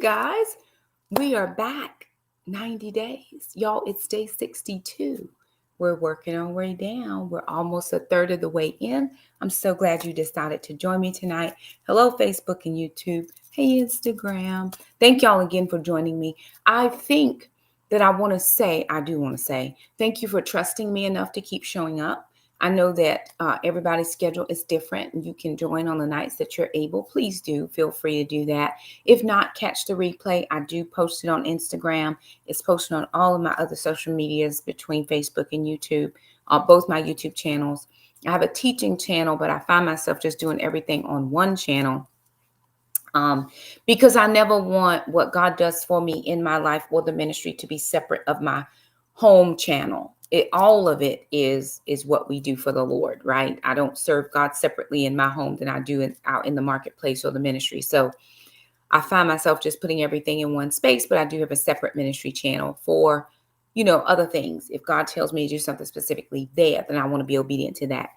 Guys, we are back 90 days. Y'all, it's day 62. We're working our way down. We're almost a third of the way in. I'm so glad you decided to join me tonight. Hello, Facebook and YouTube. Hey, Instagram. Thank y'all again for joining me. I think that I do want to say, thank you for trusting me enough to keep showing up. I know that everybody's schedule is different and you can join on the nights that you're able. Please do feel free to do that. If not, catch the replay. I do post it on Instagram. It's posted on all of my other social medias between Facebook and YouTube, both my YouTube channels. I have a teaching channel, but I find myself just doing everything on one channel because I never want what God does for me in my life or the ministry to be separate of my home channel. All of it is what we do for the Lord, right? I don't serve God separately in my home than I do out in the marketplace or the ministry. So I find myself just putting everything in one space, but I do have a separate ministry channel for, other things. If God tells me to do something specifically there, then I want to be obedient to that.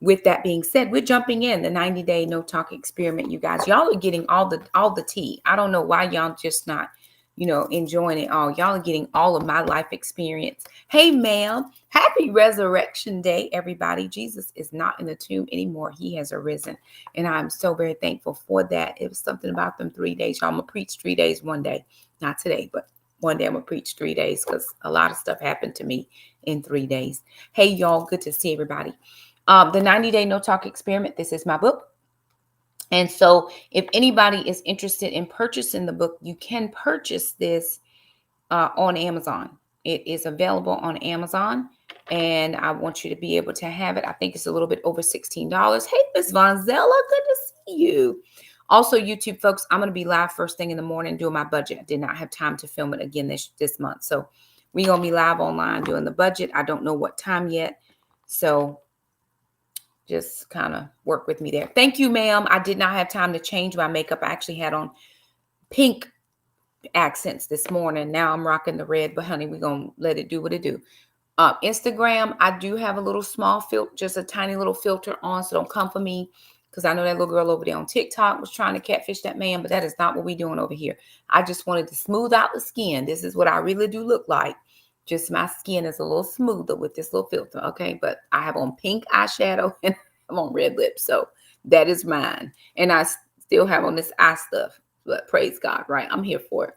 With that being said, we're jumping in the 90-day no talk experiment. You guys, y'all are getting all the tea. I don't know why y'all just not, enjoying it all. Y'all are getting all of my life experience. Hey, ma'am, happy Resurrection Day, everybody. Jesus is not in the tomb anymore. He has arisen. And I'm so very thankful for that. It was something about them 3 days. Y'all, I'm going to preach 3 days one day. Not today, but one day I'm going to preach 3 days because a lot of stuff happened to me in 3 days. Hey, y'all, good to see everybody. The 90-day no talk experiment. This is my book. And so if anybody is interested in purchasing the book, you can purchase this on Amazon. It is available on Amazon, and I want you to be able to have it. I think it's a little bit over $16. Hey, Miss Vonzella, good to see you. Also, YouTube folks, I'm going to be live first thing in the morning doing my budget. I did not have time to film it again this month. So we're going to be live online doing the budget. I don't know what time yet. So just kind of work with me there. Thank you, ma'am. I did not have time to change my makeup. I actually had on pink accents this morning. Now I'm rocking the red, but honey, we're going to let it do what it do. Instagram, I do have a little small filter, just a tiny little filter on, so don't come for me because I know that little girl over there on TikTok was trying to catfish that man, but that is not what we're doing over here. I just wanted to smooth out the skin. This is what I really do look like. Just my skin is a little smoother with this little filter, okay? But I have on pink eyeshadow and I'm on red lips, so that is mine. And I still have on this eye stuff, but praise God, right? I'm here for it.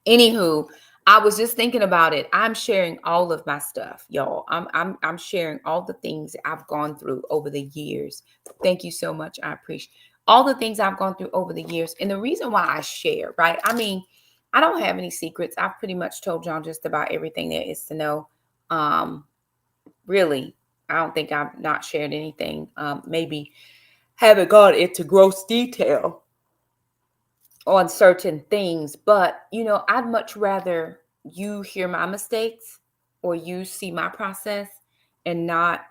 Anywho, I was just thinking about it. I'm sharing all of my stuff, y'all. I'm sharing all the things I've gone through over the years. Thank you so much. I appreciate all the things I've gone through over the years. And the reason why I share, right? I mean, I don't have any secrets. I've pretty much told y'all just about everything there is to know. Really, I don't think I've not shared anything. Maybe haven't gone into gross detail on certain things, but I'd much rather you hear my mistakes or you see my process and not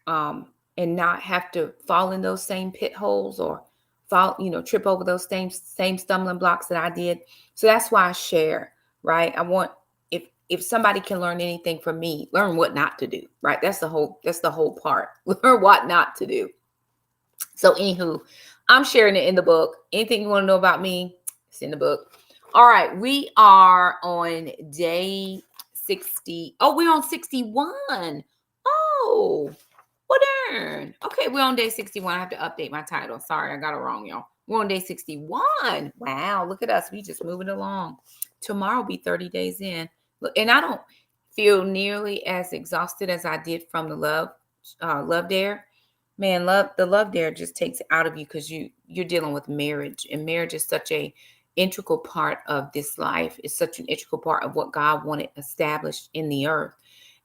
have to fall in those same pit holes or trip over those same stumbling blocks that I did. So that's why I share, right? I want, if somebody can learn anything from me, learn what not to do, right? That's the whole part. Learn what not to do. So anywho, I'm sharing it in the book. Anything you want to know about me, it's in the book. All right, we are on day 60. Oh, we're on 61. Oh, well, darn. Okay, we're on day 61. I have to update my title. Sorry, I got it wrong, y'all. We're on day 61. Wow, look at us. We just moving along. Tomorrow will be 30 days in. Look, and I don't feel nearly as exhausted as I did from the Love Dare. Man, the Love Dare just takes it out of you because you're dealing with marriage, and marriage is such a integral part of this life. It's such an integral part of what God wanted established in the earth.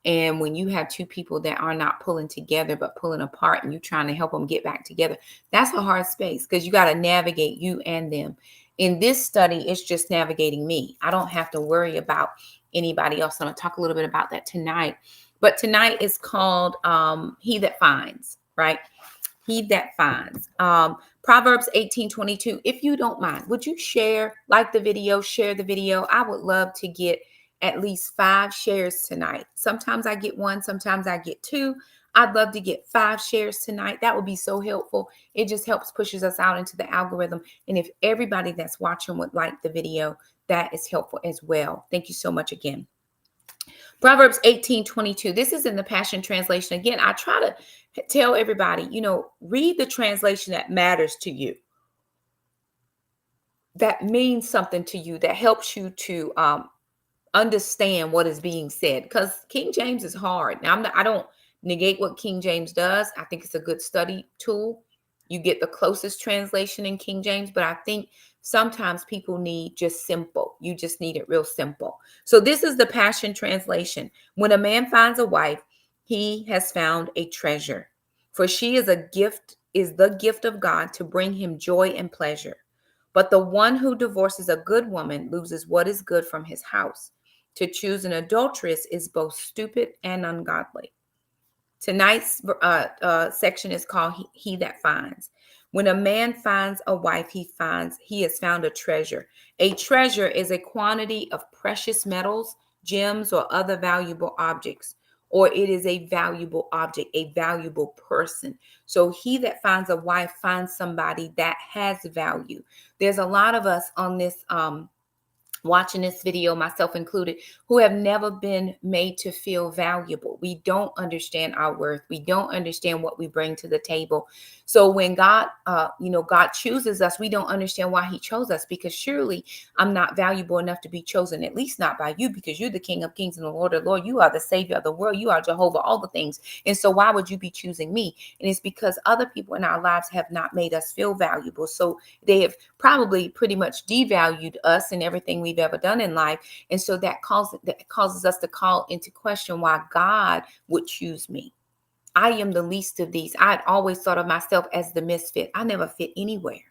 And when you have two people that are not pulling together but pulling apart, and you're trying to help them get back together, that's a hard space because you got to navigate you and them. In this study, it's just navigating me. I don't have to worry about anybody else. I'm going to talk a little bit about that tonight. But tonight is called He That Finds, right? He that finds. Proverbs 18:22. If you don't mind, would you share the video? I would love to get at least 5 shares tonight. Sometimes I get 1, sometimes I get 2. I'd love to get 5 shares tonight. That would be so helpful. It just helps pushes us out into the algorithm. And if everybody that's watching would like the video, that is helpful as well. Thank you so much again. Proverbs 18:22. This is in the Passion Translation. Again, I try to tell everybody, read the translation that matters to you, that means something to you, that helps you to understand what is being said. Because King James is hard. Now, I don't negate what King James does. I think it's a good study tool. You get the closest translation in King James, but I think sometimes people need just simple. You just need it real simple. So this is the Passion Translation. When a man finds a wife, he has found a treasure, for she is the gift of God to bring him joy and pleasure. But the one who divorces a good woman loses what is good from his house. To choose an adulteress is both stupid and ungodly. Tonight's section is called He That Finds. When a man finds a wife, he has found a treasure. A treasure is a quantity of precious metals, gems, or other valuable objects. Or it is a valuable object, a valuable person. So he that finds a wife finds somebody that has value. There's a lot of us on this watching this video, myself included, who have never been made to feel valuable. We don't understand our worth. We don't understand what we bring to the table. So when God, God chooses us, we don't understand why he chose us, because surely I'm not valuable enough to be chosen, at least not by you, because you're the King of Kings and the Lord of Lords. You are the Savior of the world. You are Jehovah, all the things. And so why would you be choosing me? And it's because other people in our lives have not made us feel valuable. So they have probably pretty much devalued us and everything we've ever done in life. And so that causes us to call into question why God would choose me. I am the least of these. I'd always thought of myself as the misfit. I never fit anywhere.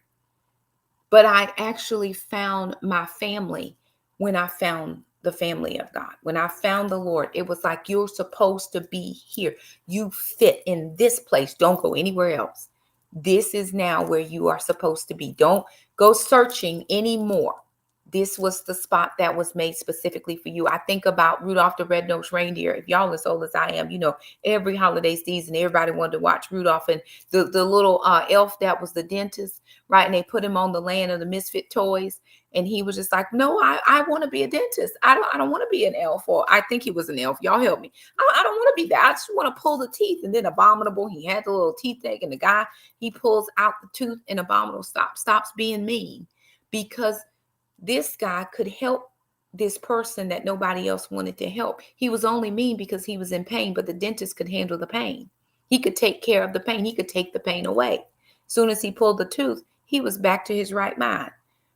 But I actually found my family when I found the family of God. When I found the Lord, it was like, you're supposed to be here. You fit in this place. Don't go anywhere else. This is now where you are supposed to be. Don't go searching anymore. This was the spot that was made specifically for you. I think about Rudolph the Red-Nosed Reindeer. If y'all as old as I am, every holiday season, everybody wanted to watch Rudolph, and the little elf that was the dentist, right? And they put him on the land of the misfit toys. And he was just like, no, I want to be a dentist. I don't want to be an elf. Or I think he was an elf. Y'all help me. I don't want to be that. I just want to pull the teeth. And then Abominable, he had the little teeth egg, and the guy, he pulls out the tooth, and Abominable stops being mean, because this guy could help this person that nobody else wanted to help. He was only mean because he was in pain, but the dentist could handle the pain. He could take care of the pain. He could take the pain away. As soon as he pulled the tooth, he was back to his right mind,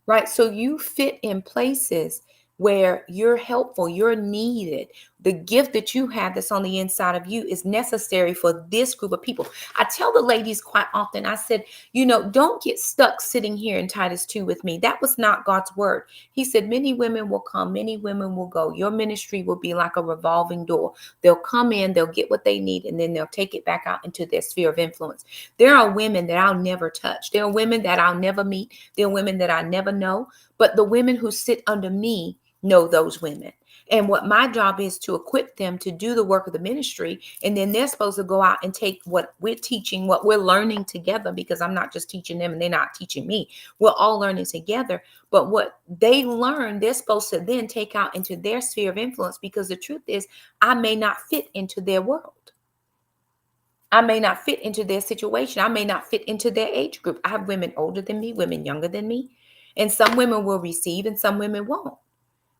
right? So you fit in places where you're helpful, you're needed. The gift that you have that's on the inside of you is necessary for this group of people. I tell the ladies quite often, I said, don't get stuck sitting here in Titus 2 with me. That was not God's word. He said, many women will come, many women will go. Your ministry will be like a revolving door. They'll come in, they'll get what they need, and then they'll take it back out into their sphere of influence. There are women that I'll never touch. There are women that I'll never meet. There are women that I never know. But the women who sit under me know those women. And what my job is to equip them to do the work of the ministry. And then they're supposed to go out and take what we're teaching, what we're learning together, because I'm not just teaching them and they're not teaching me. We're all learning together. But what they learn, they're supposed to then take out into their sphere of influence, because the truth is, I may not fit into their world. I may not fit into their situation. I may not fit into their age group. I have women older than me, women younger than me. And some women will receive and some women won't.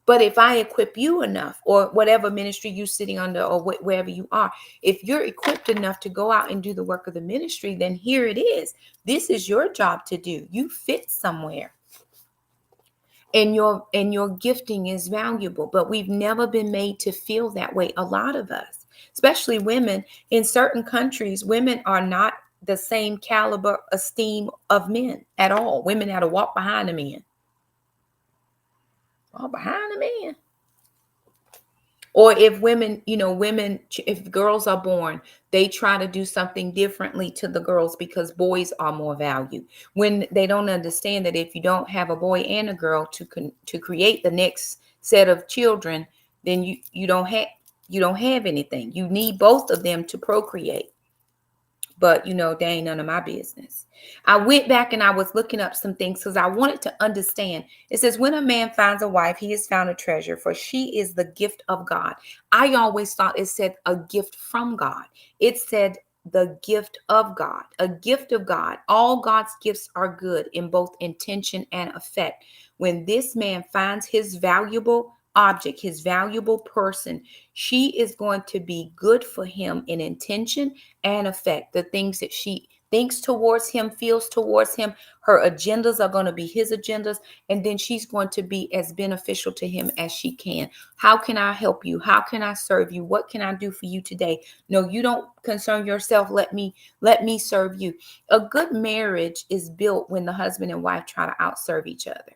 But if I equip you enough, or whatever ministry you're sitting under, or wherever you are, if you're equipped enough to go out and do the work of the ministry, then here it is. This is your job to do. You fit somewhere. And your gifting is valuable, but we've never been made to feel that way. A lot of us, especially women in certain countries, women are not the same caliber, esteem of men at all. Women had to walk behind the men. Behind a man. Or if women, if girls are born, they try to do something differently to the girls because boys are more valued. When they don't understand that if you don't have a boy and a girl to create the next set of children, then you don't have anything. You need both of them to procreate. But, they ain't none of my business. I went back and I was looking up some things because I wanted to understand. It says, when a man finds a wife, he has found a treasure, for she is the gift of God. I always thought it said a gift from God. It said the gift of God, a gift of God. All God's gifts are good in both intention and effect. When this man finds his valuable object, his valuable person, she is going to be good for him in intention and effect. The things that she thinks towards him, feels towards him, her agendas are going to be his agendas, and then she's going to be as beneficial to him as she can. How can I help you? How can I serve you? What can I do for you today? No, you don't concern yourself. Let me serve you. A good marriage is built when the husband and wife try to outserve each other.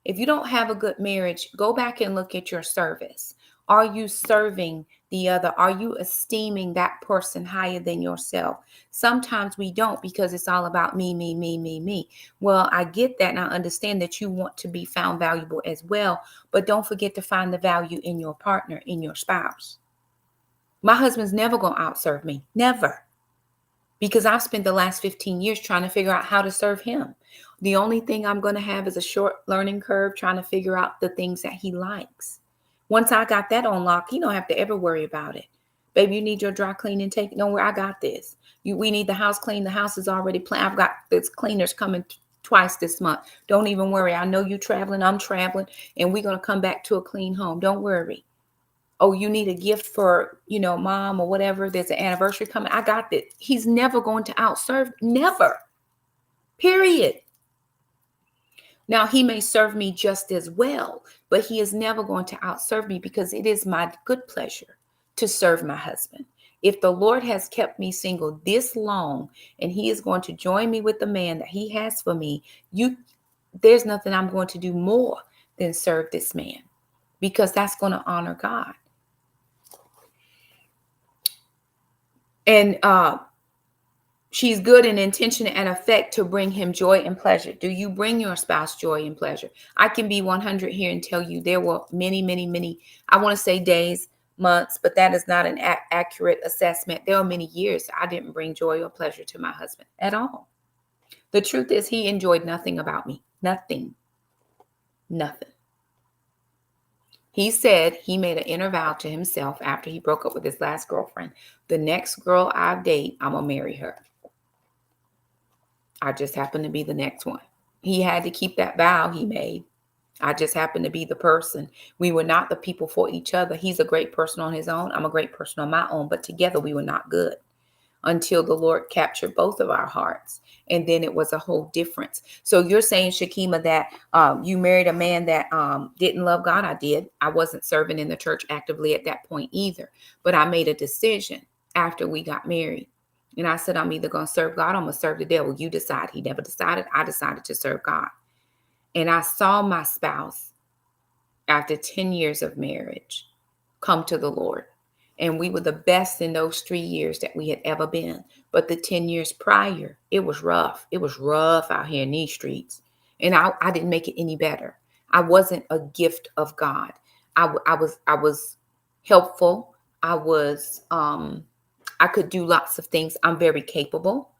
If you don't have a good marriage, go back and look at your service. Are you serving the other? Are you esteeming that person higher than yourself? Sometimes we don't, because it's all about me, me, me, me, me. Well, I get that, and I understand that you want to be found valuable as well, but don't forget to find the value in your partner, in your spouse. My husband's never going to outserve me. Never. Because I've spent the last 15 years trying to figure out how to serve him. The only thing I'm going to have is a short learning curve trying to figure out the things that he likes. Once I got that on lock, you don't have to ever worry about it. Baby, you need your dry cleaning taken. No, I got this. We need the house clean. The house is already planned. I've got this cleaners coming twice this month. Don't even worry. I know you're traveling. I'm traveling. And we're going to come back to a clean home. Don't worry. Oh, you need a gift for, mom or whatever. There's an anniversary coming. I got this. He's never going to outserve. Never. Period. Now, he may serve me just as well, but he is never going to outserve me, because it is my good pleasure to serve my husband. If the Lord has kept me single this long and he is going to join me with the man that he has for me, there's nothing I'm going to do more than serve this man, because that's going to honor God. And she's good in intention and effect to bring him joy and pleasure. Do you bring your spouse joy and pleasure? I can be 100 here and tell you there were many, many, many, I want to say days, months, but that is not an accurate assessment. There were many years I didn't bring joy or pleasure to my husband at all. The truth is, he enjoyed nothing about me. Nothing. He said he made an inner vow to himself after he broke up with his last girlfriend. The next girl I date, I'm going to marry her. I just happen to be the next one. He had to keep that vow he made. I just happened to be the person. We were not the people for each other. He's a great person on his own. I'm a great person on my own. But together we were not good, until the Lord captured both of our hearts. And then it was a whole difference. So you're saying, Shakima, that you married a man that didn't love God. I did. I wasn't serving in the church actively at that point either. But I made a decision after we got married. And I said, I'm either going to serve God or I'm going to serve the devil. You decide. He never decided. I decided to serve God. And I saw my spouse, after 10 years of marriage, come to the Lord. And we were the best in those 3 years that we had ever been. But the 10 years prior, it was rough. It was rough out here in these streets. And I didn't make it any better. I wasn't a gift of God. I was helpful. I could do lots of things. I'm very capable.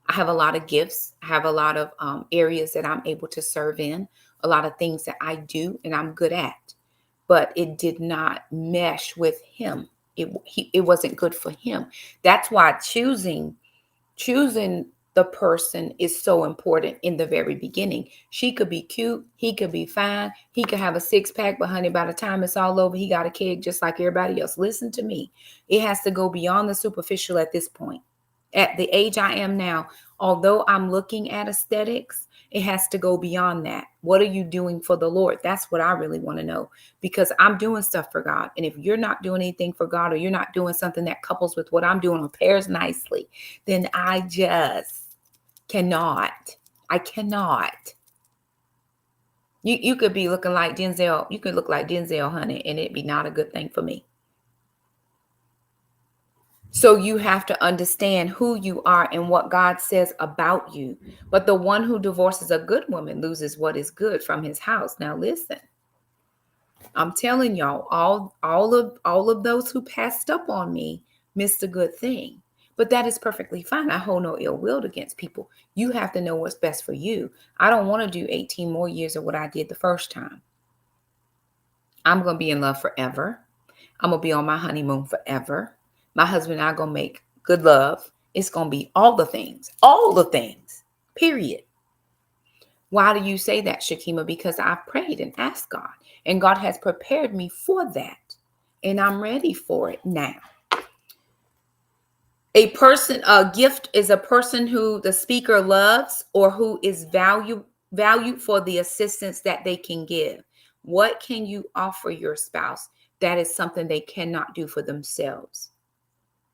I have a lot of gifts. I have a lot of areas that I'm able to serve in, a lot of things that I do and I'm good at. But it did not mesh with him. It wasn't good for him. That's why choosing the person is so important in the very beginning. She could be cute. He could be fine. He could have a 6-pack, but honey, by the time it's all over, he got a keg just like everybody else. Listen to me. It has to go beyond the superficial at this point. At the age I am now, although I'm looking at aesthetics, it has to go beyond that. What are you doing for the Lord? That's what I really want to know, because I'm doing stuff for God. And if you're not doing anything for God, or you're not doing something that couples with what I'm doing or pairs nicely, then I just cannot. I cannot. You could be looking like Denzel. You could look like Denzel, honey, and it'd be not a good thing for me. So you have to understand who you are and what God says about you. But the one who divorces a good woman loses what is good from his house. Now listen, I'm telling y'all, all of those who passed up on me missed a good thing. But that is perfectly fine. I hold no ill will against people. You have to know what's best for you. I don't want to do 18 more years of what I did the first time. I'm going to be in love forever. I'm going to be on my honeymoon forever. My husband and I are going to make good love. It's going to be all the things, period. Why do you say that, Shakima? Because I've prayed and asked God, and God has prepared me for that, and I'm ready for it now. A gift is a person who the speaker loves or who is valued for the assistance that they can give. What can you offer your spouse that is something they cannot do for themselves?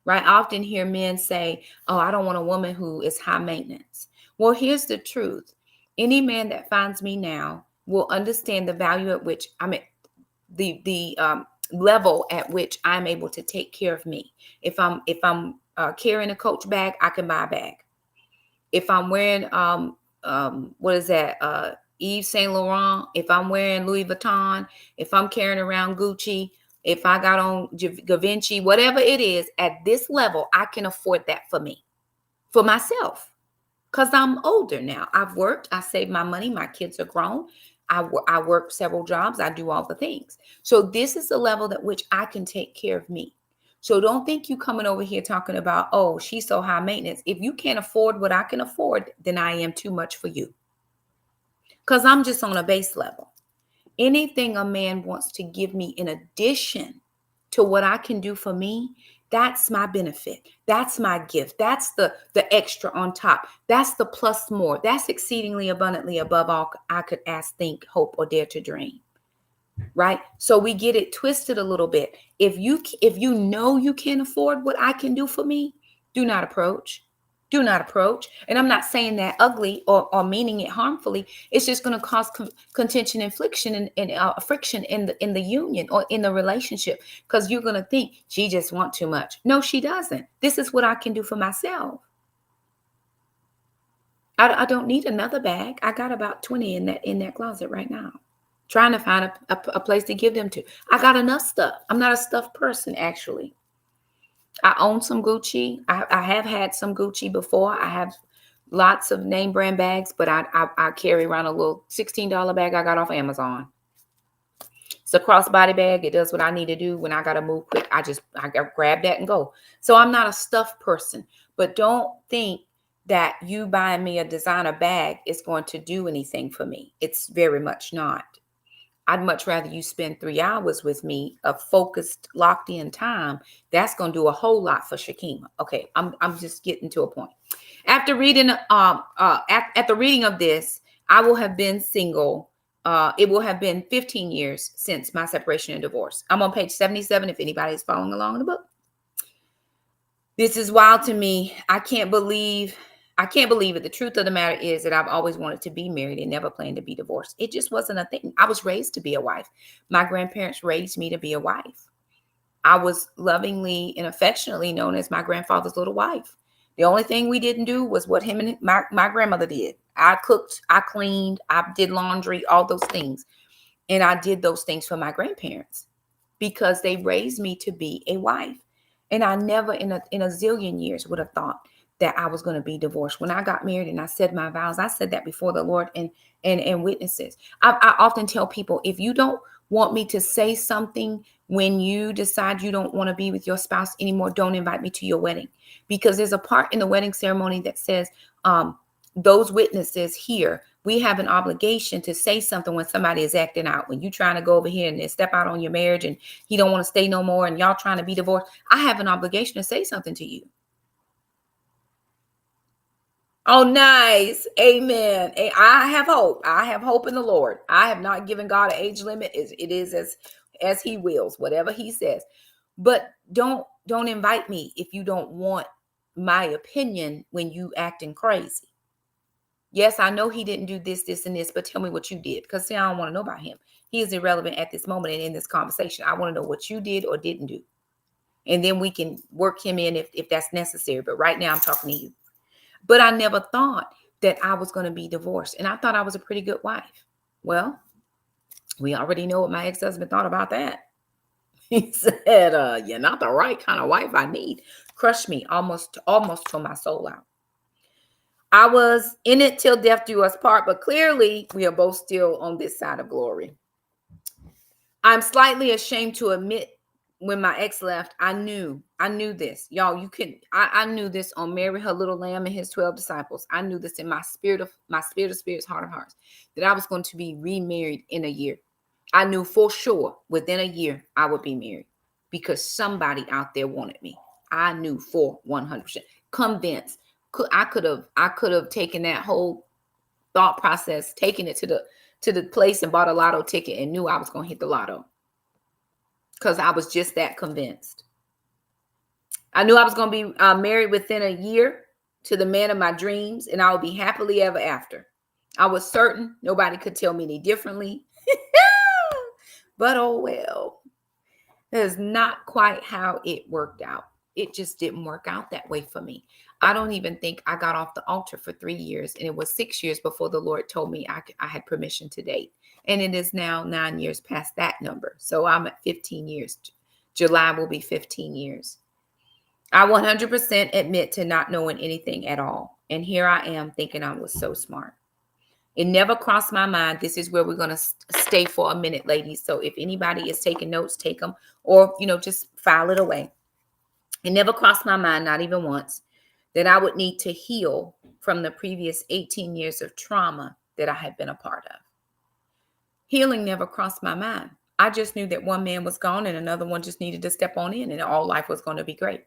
Right? I often hear men say, oh, I don't want a woman who is high maintenance. Well, here's the truth. Any man that finds me now will understand the value at which the level at which I'm able to take care of me. If I'm carrying a Coach bag, I can buy a bag. If I'm wearing Yves Saint Laurent, if I'm wearing Louis Vuitton, if I'm carrying around Gucci, if I got on Givenchy, whatever it is, at this level, I can afford that for me, for myself, because I'm older now. I've worked, I saved my money, my kids are grown. I work several jobs, I do all the things. So this is the level at which I can take care of me. So don't think you coming over here talking about, oh, she's so high maintenance. If you can't afford what I can afford, then I am too much for you. Because I'm just on a base level. Anything a man wants to give me in addition to what I can do for me, that's my benefit. That's my gift. That's the extra on top. That's the plus more. That's exceedingly abundantly above all I could ask, think, hope, or dare to dream. Right? So we get it twisted a little bit. If you know you can't afford what I can do for me, do not approach. Do not approach. And I'm not saying that ugly or meaning it harmfully. It's just going to cause contention and friction in the union or in the relationship, because you're going to think she just wants too much. No, she doesn't. This is what I can do for myself. I don't need another bag. I got about 20 in that closet right now. Trying to find a place to give them to. I got enough stuff. I'm not a stuffed person, actually. I own some Gucci. I have had some Gucci before. I have lots of name brand bags, but I carry around a little $16 bag I got off Amazon. It's a crossbody bag. It does what I need to do when I got to move quick. I grab that and go. So I'm not a stuffed person, but don't think that you buying me a designer bag is going to do anything for me. It's very much not. I'd much rather you spend 3 hours with me, a focused, locked in time. That's going to do a whole lot for Shakima. Okay, I'm just getting to a point. After reading, at the reading of this, I will have been single. It will have been 15 years since my separation and divorce. I'm on page 77 if anybody is following along in the book. This is wild to me. I can't believe it. The truth of the matter is that I've always wanted to be married and never planned to be divorced. It just wasn't a thing. I was raised to be a wife. My grandparents raised me to be a wife. I was lovingly and affectionately known as my grandfather's little wife. The only thing we didn't do was what him and my grandmother did. I cooked, I cleaned, I did laundry, all those things. And I did those things for my grandparents because they raised me to be a wife. And I never in a zillion years would have thought that I was going to be divorced. When I got married and I said my vows, I said that before the Lord and witnesses. I often tell people, if you don't want me to say something when you decide you don't want to be with your spouse anymore, don't invite me to your wedding. Because there's a part in the wedding ceremony that says, those witnesses here, we have an obligation to say something when somebody is acting out. When you're trying to go over here and step out on your marriage and he don't want to stay no more and y'all trying to be divorced, I have an obligation to say something to you. Oh, nice. Amen. I have hope. I have hope in the Lord. I have not given God an age limit. It is as he wills, whatever he says. But don't invite me if you don't want my opinion when you acting crazy. Yes, I know he didn't do this, and this, but tell me what you did. Because see, I don't want to know about him. He is irrelevant at this moment and in this conversation. I want to know what you did or didn't do. And then we can work him in if that's necessary. But right now I'm talking to you. But I never thought that I was going to be divorced. And I thought I was a pretty good wife. Well, we already know what my ex-husband thought about that. He said, you're not the right kind of wife I need. Crushed me almost tore my soul out. I was in it till death do us part, but clearly we are both still on this side of glory. I'm slightly ashamed to admit when my ex left, I knew this. Y'all, I knew this on Mary, her little lamb, and his 12 disciples. I knew this in my spirit of spirits, heart of hearts, that I was going to be remarried in a year. I knew for sure within a year I would be married because somebody out there wanted me. I knew for 100%. Convinced. I could have taken that whole thought process, taken it to the place and bought a lotto ticket and knew I was going to hit the lotto because I was just that convinced. I knew I was going to be married within a year to the man of my dreams, and I would be happily ever after. I was certain nobody could tell me any differently. But oh well, that is not quite how it worked out. It just didn't work out that way for me. I don't even think I got off the altar for 3 years. And it was 6 years before the Lord told me I had permission to date. And it is now 9 years past that number. So I'm at 15 years. July will be 15 years. I 100% admit to not knowing anything at all. And here I am thinking I was so smart. It never crossed my mind. This is where we're going to stay for a minute, ladies. So if anybody is taking notes, take them, or, just file it away. It never crossed my mind, not even once, that I would need to heal from the previous 18 years of trauma that I had been a part of. Healing never crossed my mind. I just knew that one man was gone and another one just needed to step on in and all life was going to be great.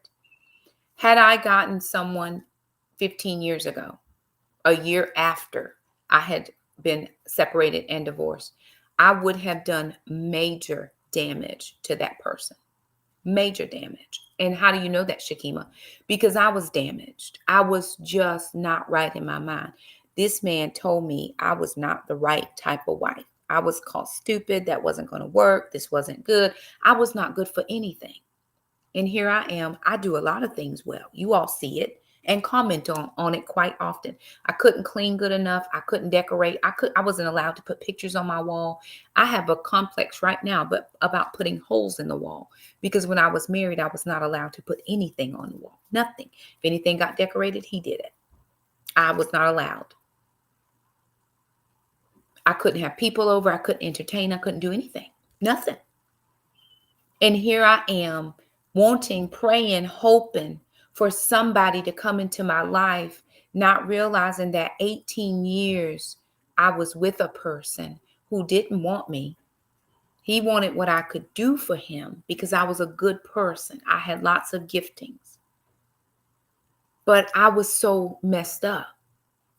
Had I gotten someone 15 years ago, a year after I had been separated and divorced, I would have done major damage to that person. Major damage. And how do you know that, Shakima? Because I was damaged. I was just not right in my mind. This man told me I was not the right type of wife. I was called stupid. That wasn't going to work. This wasn't good. I was not good for anything. And here I am. I do a lot of things well. You all see it and comment on it quite often. I couldn't clean good enough. I couldn't decorate. I wasn't allowed to put pictures on my wall. I have a complex right now about putting holes in the wall because when I was married, I was not allowed to put anything on the wall. Nothing. If anything got decorated, he did it. I was not allowed. I couldn't have people over. I couldn't entertain. I couldn't do anything. Nothing. And here I am wanting, praying, hoping for somebody to come into my life, not realizing that 18 years I was with a person who didn't want me. He wanted what I could do for him because I was a good person. I had lots of giftings. But I was so messed up.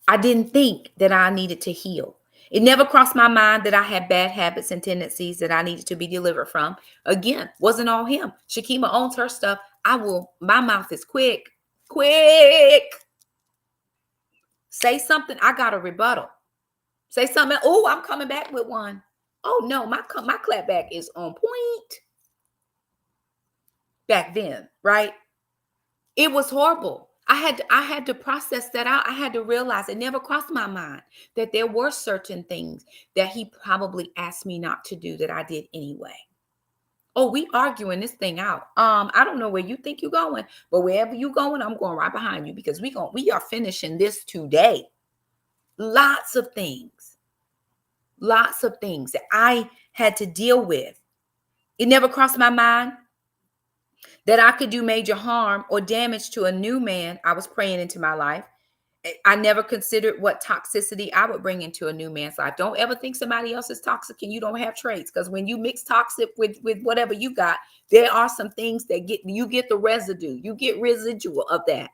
I didn't think that I needed to heal. It never crossed my mind that I had bad habits and tendencies that I needed to be delivered from. Again, wasn't all him. Shakima owns her stuff. My mouth is quick. Say something. I got a rebuttal. Say something. Oh, I'm coming back with one. Oh no, my clapback is on point. Back then, right? It was horrible. I had to process that out. I had to realize it never crossed my mind that there were certain things that he probably asked me not to do that I did anyway. Oh, we arguing this thing out. I don't know where you think you're going, but wherever you're going, I'm going right behind you because we are finishing this today. Lots of things that I had to deal with. It never crossed my mind that I could do major harm or damage to a new man I was praying into my life. I never considered what toxicity I would bring into a new man's life. Don't ever think somebody else is toxic and you don't have traits, because when you mix toxic with whatever you got, there are some things that you get the residue. You get residual of that.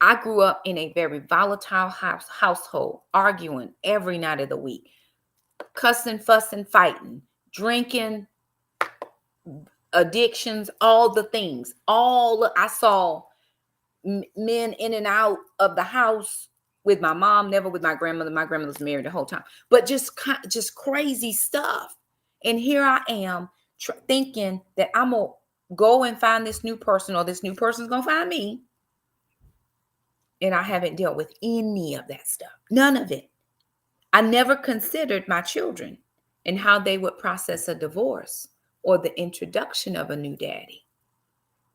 I grew up in a very volatile household, arguing every night of the week, cussing, fussing, fighting, drinking, addictions, all the things. I saw men in and out of the house with my mom, never with my grandmother. My grandmother was married the whole time, but just crazy stuff. And here I am thinking that I'm going to go and find this new person, or this new person's going to find me. And I haven't dealt with any of that stuff. None of it. I never considered my children and how they would process a divorce or the introduction of a new daddy.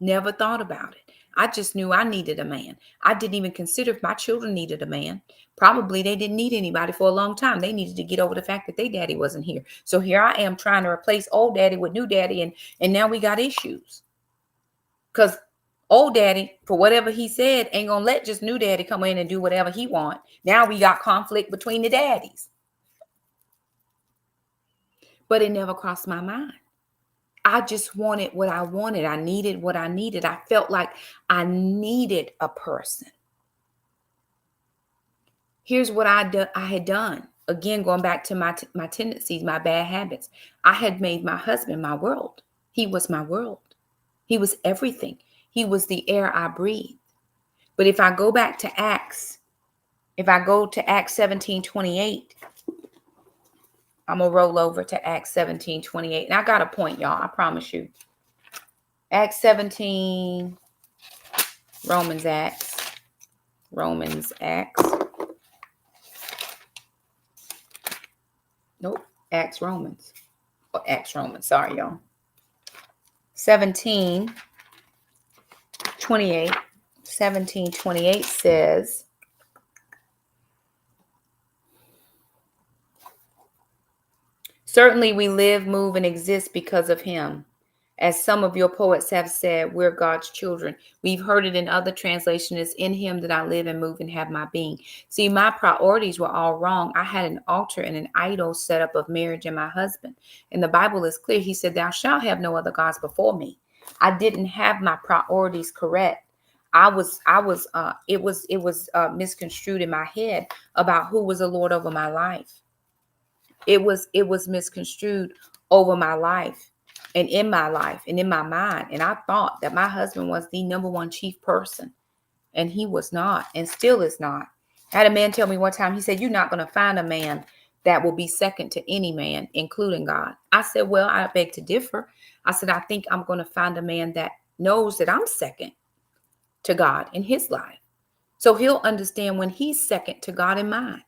Never thought about it. I just knew I needed a man. I didn't even consider if my children needed a man. Probably they didn't need anybody for a long time. They needed to get over the fact that their daddy wasn't here. So here I am trying to replace old daddy with new daddy, and now we got issues. Because old daddy, for whatever he said, ain't gonna let just new daddy come in and do whatever he want. Now we got conflict between the daddies. But it never crossed my mind. I just wanted what I wanted. I needed what I needed. I felt like I needed a person. Here's what I had done. Again, going back to my tendencies, my bad habits. I had made my husband my world. He was my world. He was everything. He was the air I breathed. But if I go back to Acts, if I go to Acts 17:28, I'm going to roll over to Acts 17:28. And I got a point, y'all. I promise you. Acts 17, Romans, Acts. Nope. Acts, Romans. Oh, Acts, Romans. Sorry, y'all. 17:28. 17:28 says, certainly we live, move, and exist because of him. As some of your poets have said, we're God's children. We've heard it in other translations. It's in him that I live and move and have my being. See, my priorities were all wrong. I had an altar and an idol set up of marriage and my husband. And the Bible is clear. He said, thou shalt have no other gods before me. I didn't have my priorities correct. It was misconstrued in my head about who was the Lord over my life. It was misconstrued over my life and in my life and in my mind. And I thought that my husband was the number one chief person, and he was not, and still is not. I had a man tell me one time, he said, you're not going to find a man that will be second to any man, including God. I said, well, I beg to differ. I said, I think I'm going to find a man that knows that I'm second to God in his life. So he'll understand when he's second to God in mine,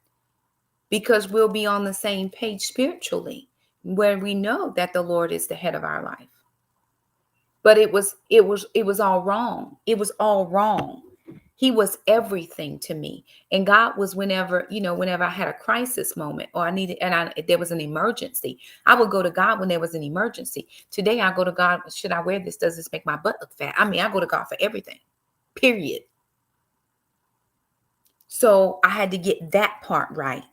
because we'll be on the same page spiritually, where we know that the Lord is the head of our life. But it was all wrong. It was all wrong. He was everything to me. And God was whenever I had a crisis moment or there was an emergency, I would go to God when there was an emergency. Today I go to God, should I wear this? Does this make my butt look fat? I go to God for everything, period. So I had to get that part right.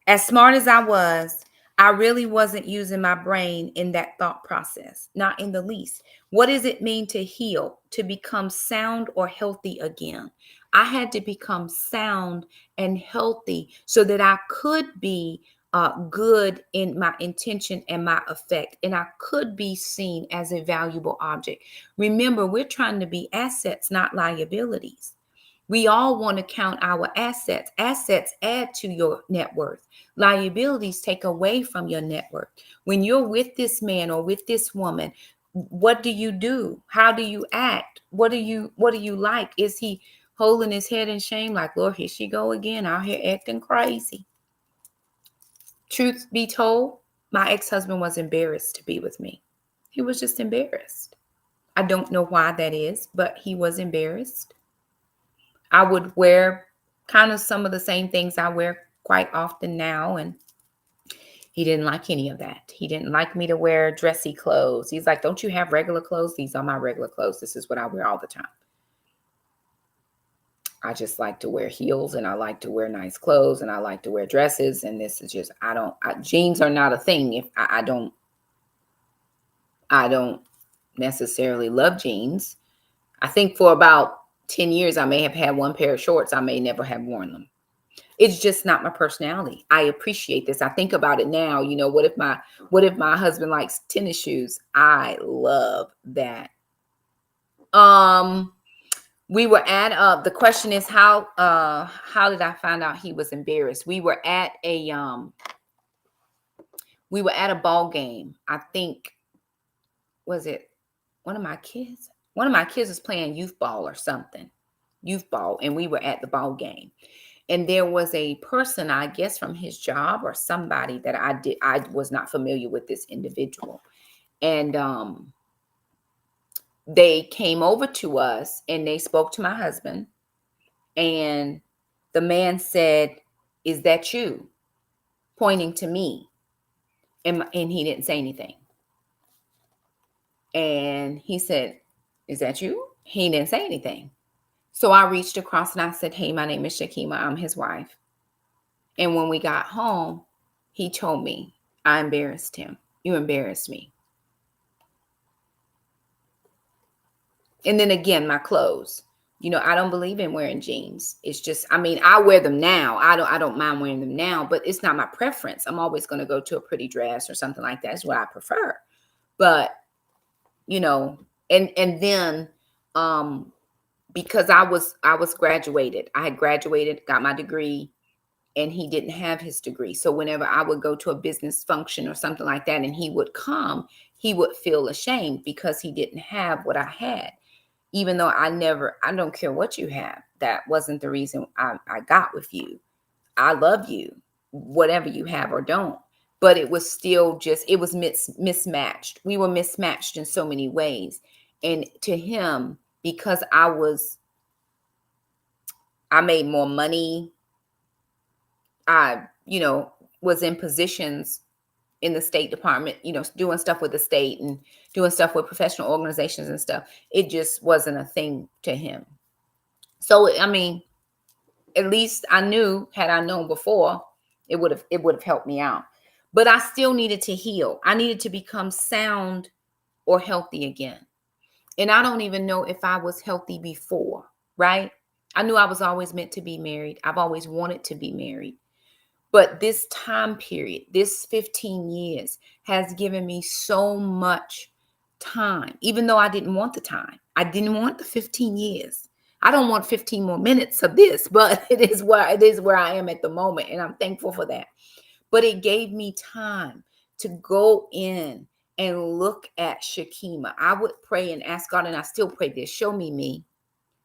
As smart as I was, I really wasn't using my brain in that thought process, not in the least. What does it mean to heal, to become sound or healthy again? I had to become sound and healthy so that I could be good in my intention and my effect, and I could be seen as a valuable object. Remember, we're trying to be assets, not liabilities. We all want to count our assets. Assets add to your net worth. Liabilities take away from your net worth. When you're with this man or with this woman, what do you do? How do you act? What do you like? Is he holding his head in shame like, Lord, here she go again, out here acting crazy? Truth be told, my ex-husband was embarrassed to be with me. He was just embarrassed. I don't know why that is, but he was embarrassed. I would wear kind of some of the same things I wear quite often now. And he didn't like any of that. He didn't like me to wear dressy clothes. He's like, don't you have regular clothes? These are my regular clothes. This is what I wear all the time. I just like to wear heels, and I like to wear nice clothes, and I like to wear dresses. And this is just, jeans are not a thing. If I don't necessarily love jeans. I think for about 10 years, I may have had one pair of shorts. I may never have worn them. It's just not my personality. I appreciate this. I think about it now. What if my husband likes tennis shoes? I love that. We were at the question is how did I find out he was embarrassed? We were at a ball game. I think, was it one of my kids? One of my kids was playing youth ball or something, and we were at the ball game. And there was a person, I guess from his job or somebody that I was not familiar with this individual. And they came over to us and they spoke to my husband. And the man said, "Is that you?" Pointing to me. And he didn't say anything. And he said, "Is that you?" He didn't say anything. So I reached across and I said, "Hey, my name is Shakima. I'm his wife." And when we got home, he told me, "I embarrassed him. You embarrassed me." And then again, my clothes. I don't believe in wearing jeans. It's just, I mean, I wear them now. I don't mind wearing them now, but it's not my preference. I'm always going to go to a pretty dress or something like that. That's what I prefer. But, and then because I was graduated. I had graduated, got my degree, and he didn't have his degree. So whenever I would go to a business function or something like that and he would come, he would feel ashamed because he didn't have what I had. Even though I don't care what you have. That wasn't the reason I got with you. I love you, whatever you have or don't. But it was still it was mismatched. We were mismatched in so many ways. And to him, because I made more money, I, was in positions in the State Department, doing stuff with the state and doing stuff with professional organizations and stuff. It just wasn't a thing to him. So, I mean, at least I knew, had I known before, it would have helped me out. But I still needed to heal. I needed to become sound or healthy again. And I don't even know if I was healthy before, right? I knew I was always meant to be married. I've always wanted to be married. But this time period, this 15 years has given me so much time, even though I didn't want the time. I didn't want the 15 years. I don't want 15 more minutes of this, but it is where I am at the moment. And I'm thankful for that. But it gave me time to go in and look at Shakima. I would pray and ask God, and I still pray this: show me me.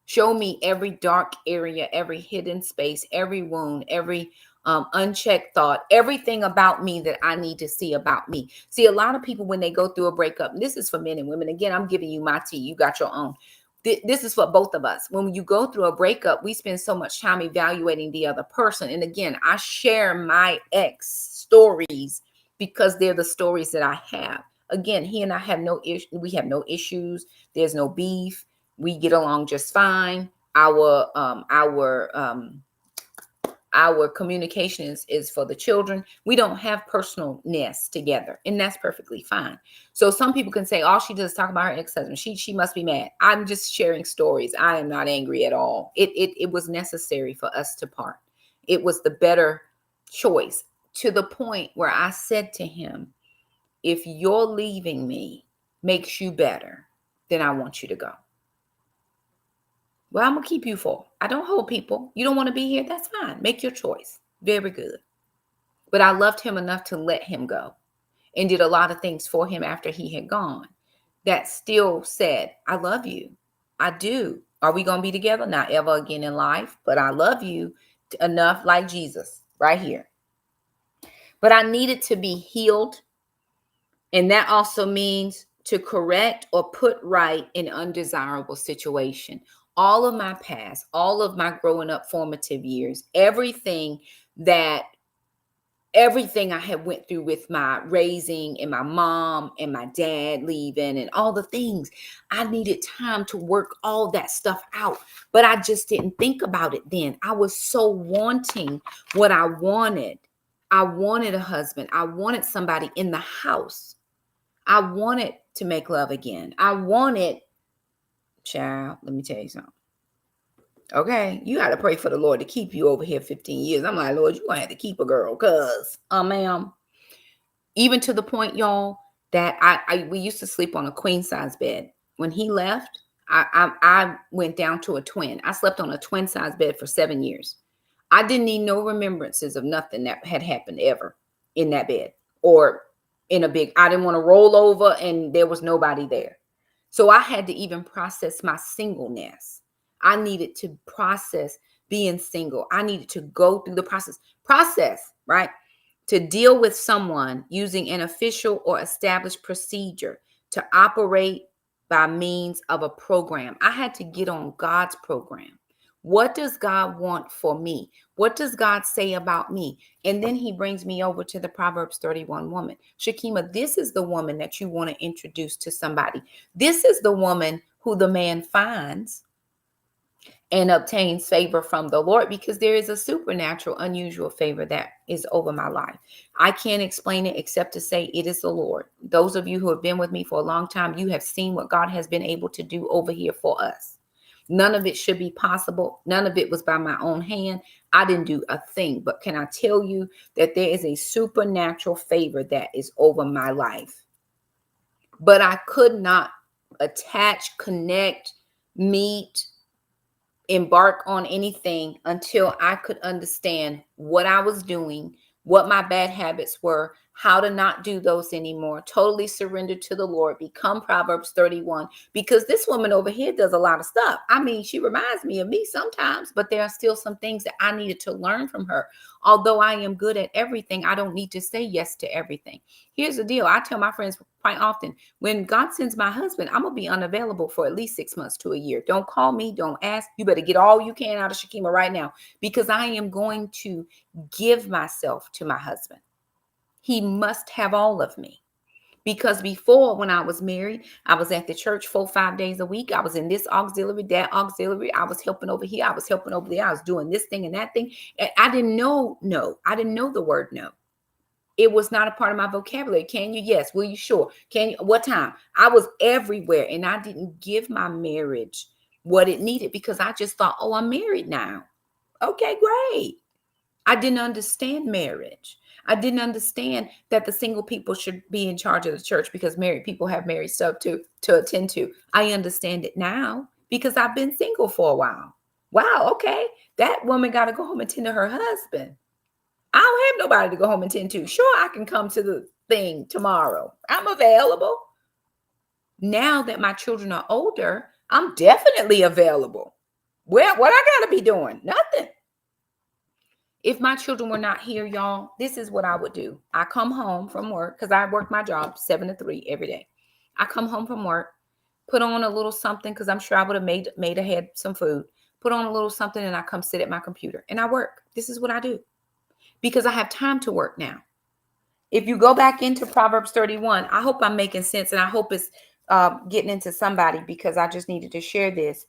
Show me every dark area, every hidden space, every wound, every unchecked thought, everything about me that I need to see about me. See, a lot of people, when they go through a breakup, and this is for men and women. Again, I'm giving you my tea. You got your own. This is for both of us. When you go through a breakup, we spend so much time evaluating the other person. And again, I share my ex stories because they're the stories that I have. Again, he and I have no issue. We have no issues. There's no beef. We get along just fine. Our communication is for the children. We don't have personalness together, and that's perfectly fine. So some people can say all she does is talk about her ex-husband. She must be mad. I'm just sharing stories. I am not angry at all. It was necessary for us to part. It was the better choice, to the point where I said to him, if your leaving me makes you better, then I want you to go. Well, I'm going to keep you for. I don't hold people. You don't want to be here? That's fine. Make your choice. Very good. But I loved him enough to let him go, and did a lot of things for him after he had gone that still said, I love you. I do. Are we going to be together? Not ever again in life, but I love you enough, like Jesus right here. But I needed to be healed. And that also means to correct or put right an undesirable situation. All of my past, all of my growing up formative years, everything I had went through with my raising and my mom and my dad leaving and all the things, I needed time to work all that stuff out. But I just didn't think about it then. I was so wanting what I wanted. I wanted a husband. I wanted somebody in the house. I wanted to make love again. Child, let me tell you something. Okay, you got to pray for the Lord to keep you over here 15 years. I'm like, Lord, you're going to have to keep a girl, because, ma'am, even to the point, y'all, that we used to sleep on a queen size bed. When he left, I went down to a twin. I slept on a twin size bed for 7 years. I didn't need no remembrances of nothing that had happened ever in that bed, or I didn't want to roll over and there was nobody there. So I had to even process my singleness. I needed to process being single. I needed to go through the process, right? to deal with someone using an official or established procedure to operate by means of a program. I had to get on God's program. What does God want for me? What does God say about me? And then he brings me over to the Proverbs 31 woman. Shakima, this is the woman that you want to introduce to somebody. This is the woman who the man finds and obtains favor from the Lord, because there is a supernatural, unusual favor that is over my life. I can't explain it except to say it is the Lord. Those of you who have been with me for a long time, you have seen what God has been able to do over here for us. None of it should be possible. None of it was by my own hand. I didn't do a thing. But can I tell you that there is a supernatural favor that is over my life? But I could not attach, connect, meet, embark on anything until I could understand what I was doing, what my bad habits were, how to not do those anymore, totally surrender to the Lord, become Proverbs 31, because this woman over here does a lot of stuff. I mean, she reminds me of me sometimes, but there are still some things that I needed to learn from her. Although I am good at everything, I don't need to say yes to everything. Here's the deal. I tell my friends quite often, when God sends my husband, I'm going to be unavailable for at least 6 months to a year. Don't call me. Don't ask. You better get all you can out of Shakima right now, because I am going to give myself to my husband. He must have all of me. Because before, when I was married, I was at the church 4-5 days a week. I was in this auxiliary, that auxiliary. I was helping over here. I was helping over there. I was doing this thing and that thing. And I didn't know no. I didn't know the word no. It was not a part of my vocabulary. Can you? Yes. Will you? Sure. Can you? What time? I was everywhere, and I didn't give my marriage what it needed because I just thought, oh, I'm married now. Okay, great. I didn't understand marriage. I didn't understand that the single people should be in charge of the church because married people have married stuff to attend to. I understand it now because I've been single for a while. Wow, okay. That woman got to go home and tend to her husband. I don't have nobody to go home and tend to. Sure, I can come to the thing tomorrow. I'm available. Now that my children are older, I'm definitely available. Well, what I got to be doing? Nothing. If my children were not here, y'all, this is what I would do. I come home from work because I work my job 7 to 3 every day. I come home from work, put on a little something because I'm sure I would have made ahead some food. Put on a little something and I come sit at my computer and I work. This is what I do because I have time to work now. If you go back into Proverbs 31, I hope I'm making sense and I hope it's getting into somebody because I just needed to share this.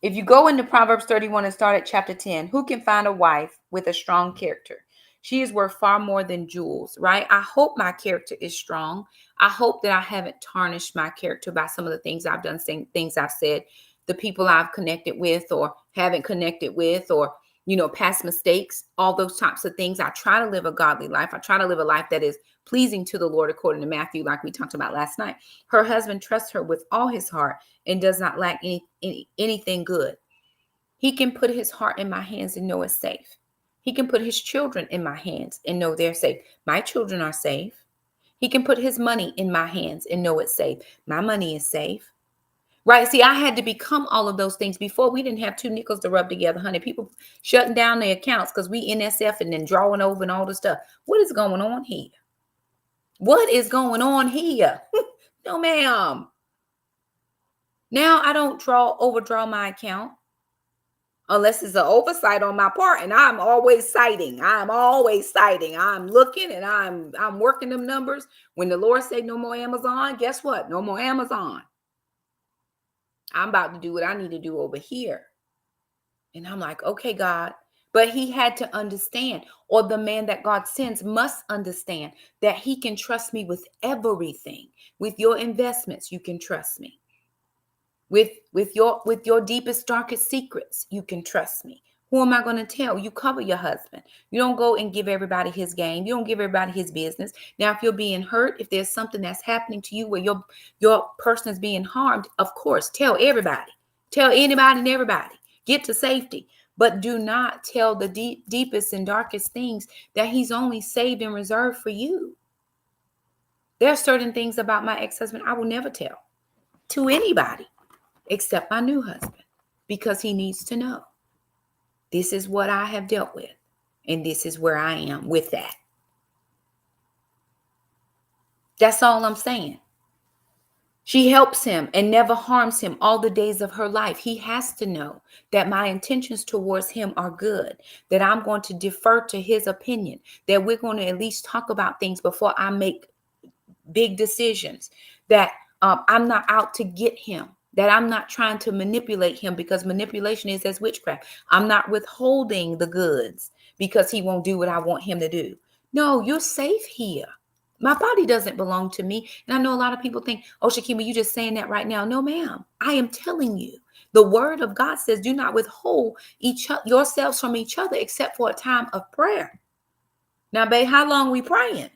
If you go into Proverbs 31 and start at chapter 10, who can find a wife with a strong character? She is worth far more than jewels, right? I hope my character is strong. I hope that I haven't tarnished my character by some of the things I've done, things I've said, the people I've connected with or haven't connected with, or, past mistakes, all those types of things. I try to live a godly life. I try to live a life that is pleasing to the Lord, according to Matthew, like we talked about last night. Her husband trusts her with all his heart and does not lack anything good. He can put his heart in my hands and know it's safe. He can put his children in my hands and know they're safe. My children are safe. He can put his money in my hands and know it's safe. My money is safe. Right? See, I had to become all of those things. Before, we didn't have 2 nickels to rub together, honey. People shutting down their accounts because we NSF and then drawing over and all this stuff. What is going on here? What is going on here? No, ma'am. Now I don't overdraw my account unless it's an oversight on my part, and I'm always citing. I'm looking and I'm working them numbers. When the Lord said no more Amazon, guess what? No more Amazon. I'm about to do what I need to do over here. And I'm like, okay, God. But he had to understand, or the man that God sends must understand that he can trust me with everything. With your investments, you can trust me. With your deepest, darkest secrets, you can trust me. Who am I going to tell? You cover your husband. You don't go and give everybody his game. You don't give everybody his business. Now, if you're being hurt, if there's something that's happening to you where your person is being harmed, of course, tell everybody. Tell anybody and everybody. Get to safety. But do not tell the deepest and darkest things that he's only saved and reserved for you. There are certain things about my ex-husband I will never tell to anybody except my new husband, because he needs to know this is what I have dealt with. And this is where I am with that. That's all I'm saying. She helps him and never harms him all the days of her life. He has to know that my intentions towards him are good, that I'm going to defer to his opinion, that we're going to at least talk about things before I make big decisions, that I'm not out to get him, that I'm not trying to manipulate him, because manipulation is as witchcraft. I'm not withholding the goods because he won't do what I want him to do. No, you're safe here. My body doesn't belong to me. And I know a lot of people think, oh, Shakima, you just saying that right now. No, ma'am. I am telling you. The word of God says, do not withhold yourselves from each other except for a time of prayer. Now, babe, how long we praying?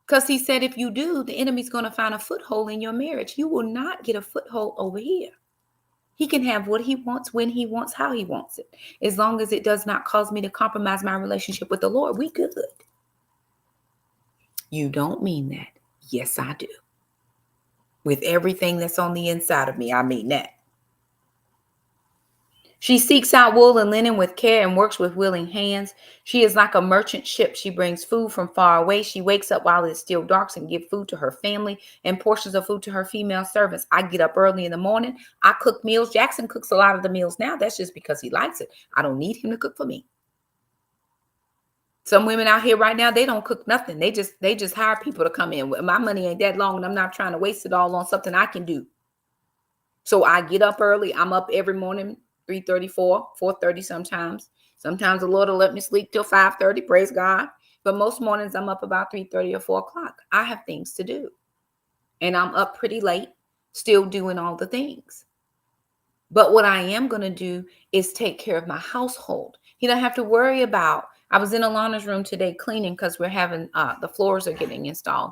Because he said, if you do, the enemy's going to find a foothold in your marriage. You will not get a foothold over here. He can have what he wants, when he wants, how he wants it. As long as it does not cause me to compromise my relationship with the Lord, we good. You don't mean that. Yes, I do. With everything that's on the inside of me, I mean that. She seeks out wool and linen with care and works with willing hands. She is like a merchant ship. She brings food from far away. She wakes up while it is still dark and gives food to her family and portions of food to her female servants. I get up early in the morning. I cook meals. Jackson cooks a lot of the meals now. That's just because he likes it. I don't need him to cook for me. Some women out here right now, they don't cook nothing. They just hire people to come in. My money ain't that long, and I'm not trying to waste it all on something I can do. So I get up early. I'm up every morning, 3:34, 4:30 sometimes. Sometimes the Lord will let me sleep till 5:30, praise God. But most mornings I'm up about 3:30 or 4 o'clock. I have things to do. And I'm up pretty late, still doing all the things. But what I am going to do is take care of my household. You don't have to worry about, I was in Alana's room today cleaning because we're having, the floors are getting installed.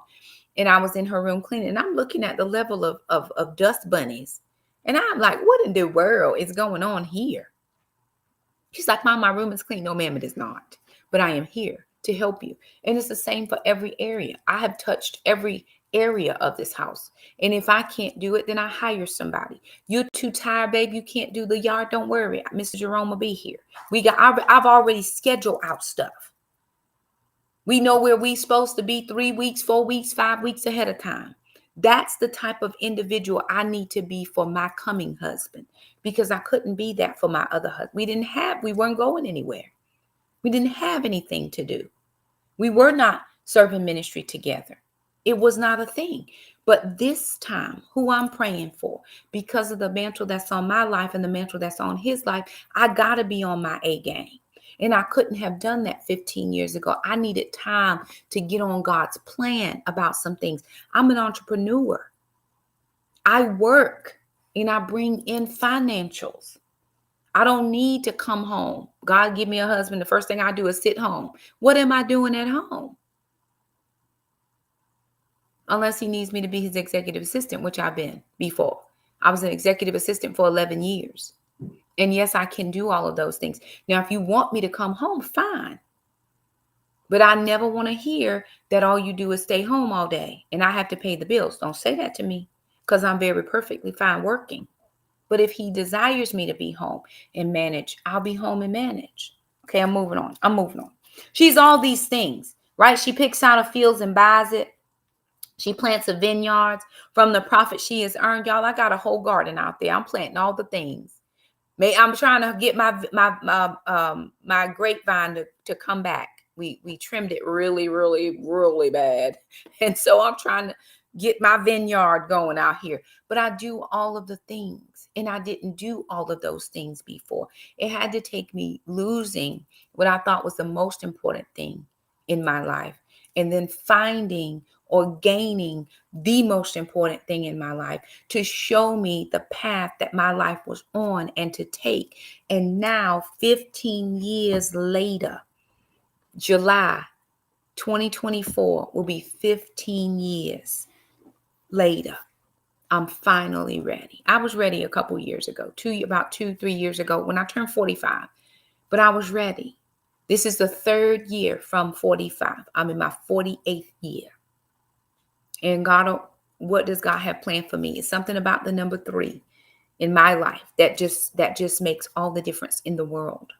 And I was in her room cleaning, and I'm looking at the level of dust bunnies. And I'm like, what in the world is going on here? She's like, Mom, my room is clean. No, ma'am, it is not. But I am here to help you. And it's the same for every area. I have touched every area of this house. And if I can't do it, then I hire somebody. You're too tired, babe. You can't do the yard. Don't worry. Mr. Jerome will be here. I've already scheduled out stuff. We know where we're supposed to be 3 weeks, 4 weeks, 5 weeks ahead of time. That's the type of individual I need to be for my coming husband, because I couldn't be that for my other husband. We weren't going anywhere. We didn't have anything to do. We were not serving ministry together. It was not a thing. But this time, who I'm praying for, because of the mantle that's on my life and the mantle that's on his life, I got to be on my A game. And I couldn't have done that 15 years ago. I needed time to get on God's plan about some things. I'm an entrepreneur. I work and I bring in financials. I don't need to come home. God give me a husband. The first thing I do is sit home. What am I doing at home? Unless he needs me to be his executive assistant, which I've been before. I was an executive assistant for 11 years. And yes, I can do all of those things. Now, if you want me to come home, fine. But I never want to hear that all you do is stay home all day and I have to pay the bills. Don't say that to me, because I'm very perfectly fine working. But if he desires me to be home and manage, I'll be home and manage. Okay, I'm moving on. She's all these things, right? She picks out a fields and buys it. She plants a vineyard. From the profit she has earned, y'all, I got a whole garden out there. I'm planting all the things. I'm trying to get my grapevine to come back. We trimmed it really, really, really bad. And so I'm trying to get my vineyard going out here. But I do all of the things. And I didn't do all of those things before. It had to take me losing what I thought was the most important thing in my life, and then finding or gaining the most important thing in my life to show me the path that my life was on and to take. And now, 15 years later, July 2024 will be 15 years later. I'm finally ready. I was ready a couple years ago, about 2-3 years ago when I turned 45, but I was ready. This is the 3rd year from 45. I'm in my 48th year. And God, what does God have planned for me? It's something about the number 3 in my life that just makes all the difference in the world.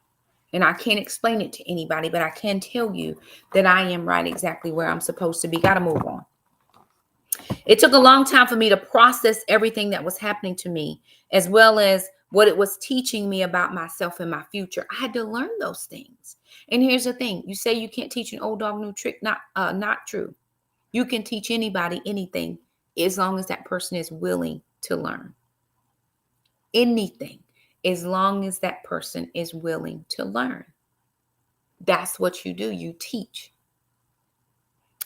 And I can't explain it to anybody, but I can tell you that I am right exactly where I'm supposed to be. Got to move on. It took a long time for me to process everything that was happening to me, as well as what it was teaching me about myself and my future. I had to learn those things. And here's the thing: you say you can't teach an old dog new trick. Not true. You can teach anybody anything as long as that person is willing to learn. Anything, as long as that person is willing to learn. That's what you do. You teach.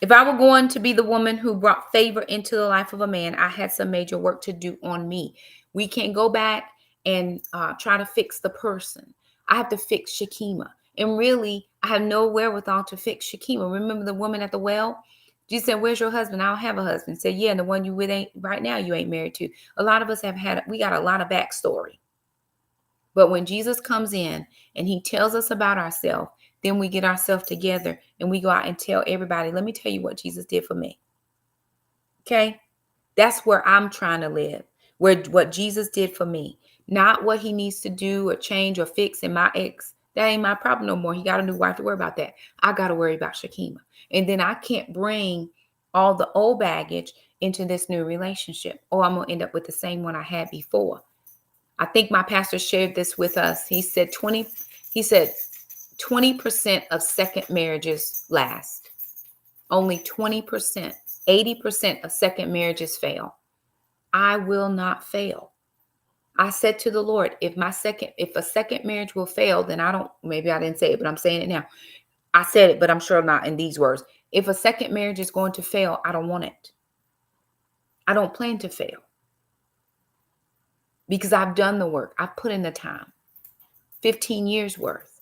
If I were going to be the woman who brought favor into the life of a man, I had some major work to do on me. We can't go back and try to fix the person. I have to fix Shakima. And really, I have no wherewithal to fix Shakima. Remember the woman at the well? She said, "Where's your husband?" "I don't have a husband." Said, "Yeah, and the one you with ain't right now, you ain't married to." A lot of us we got a lot of backstory. But when Jesus comes in and he tells us about ourselves, then we get ourselves together and we go out and tell everybody, "Let me tell you what Jesus did for me." Okay? That's where I'm trying to live, where what Jesus did for me, not what he needs to do or change or fix in my ex. That ain't my problem no more. He got a new wife to worry about that. I got to worry about Shakima. And then I can't bring all the old baggage into this new relationship, or I'm going to end up with the same one I had before. I think my pastor shared this with us. He said 20% of second marriages last. Only 20%, 80% of second marriages fail. I will not fail. I said to the Lord, if a second marriage will fail, then maybe I didn't say it, but I'm saying it now. I said it, but I'm sure not in these words. If a second marriage is going to fail, I don't want it. I don't plan to fail. Because I've done the work. I've put in the time. 15 years worth.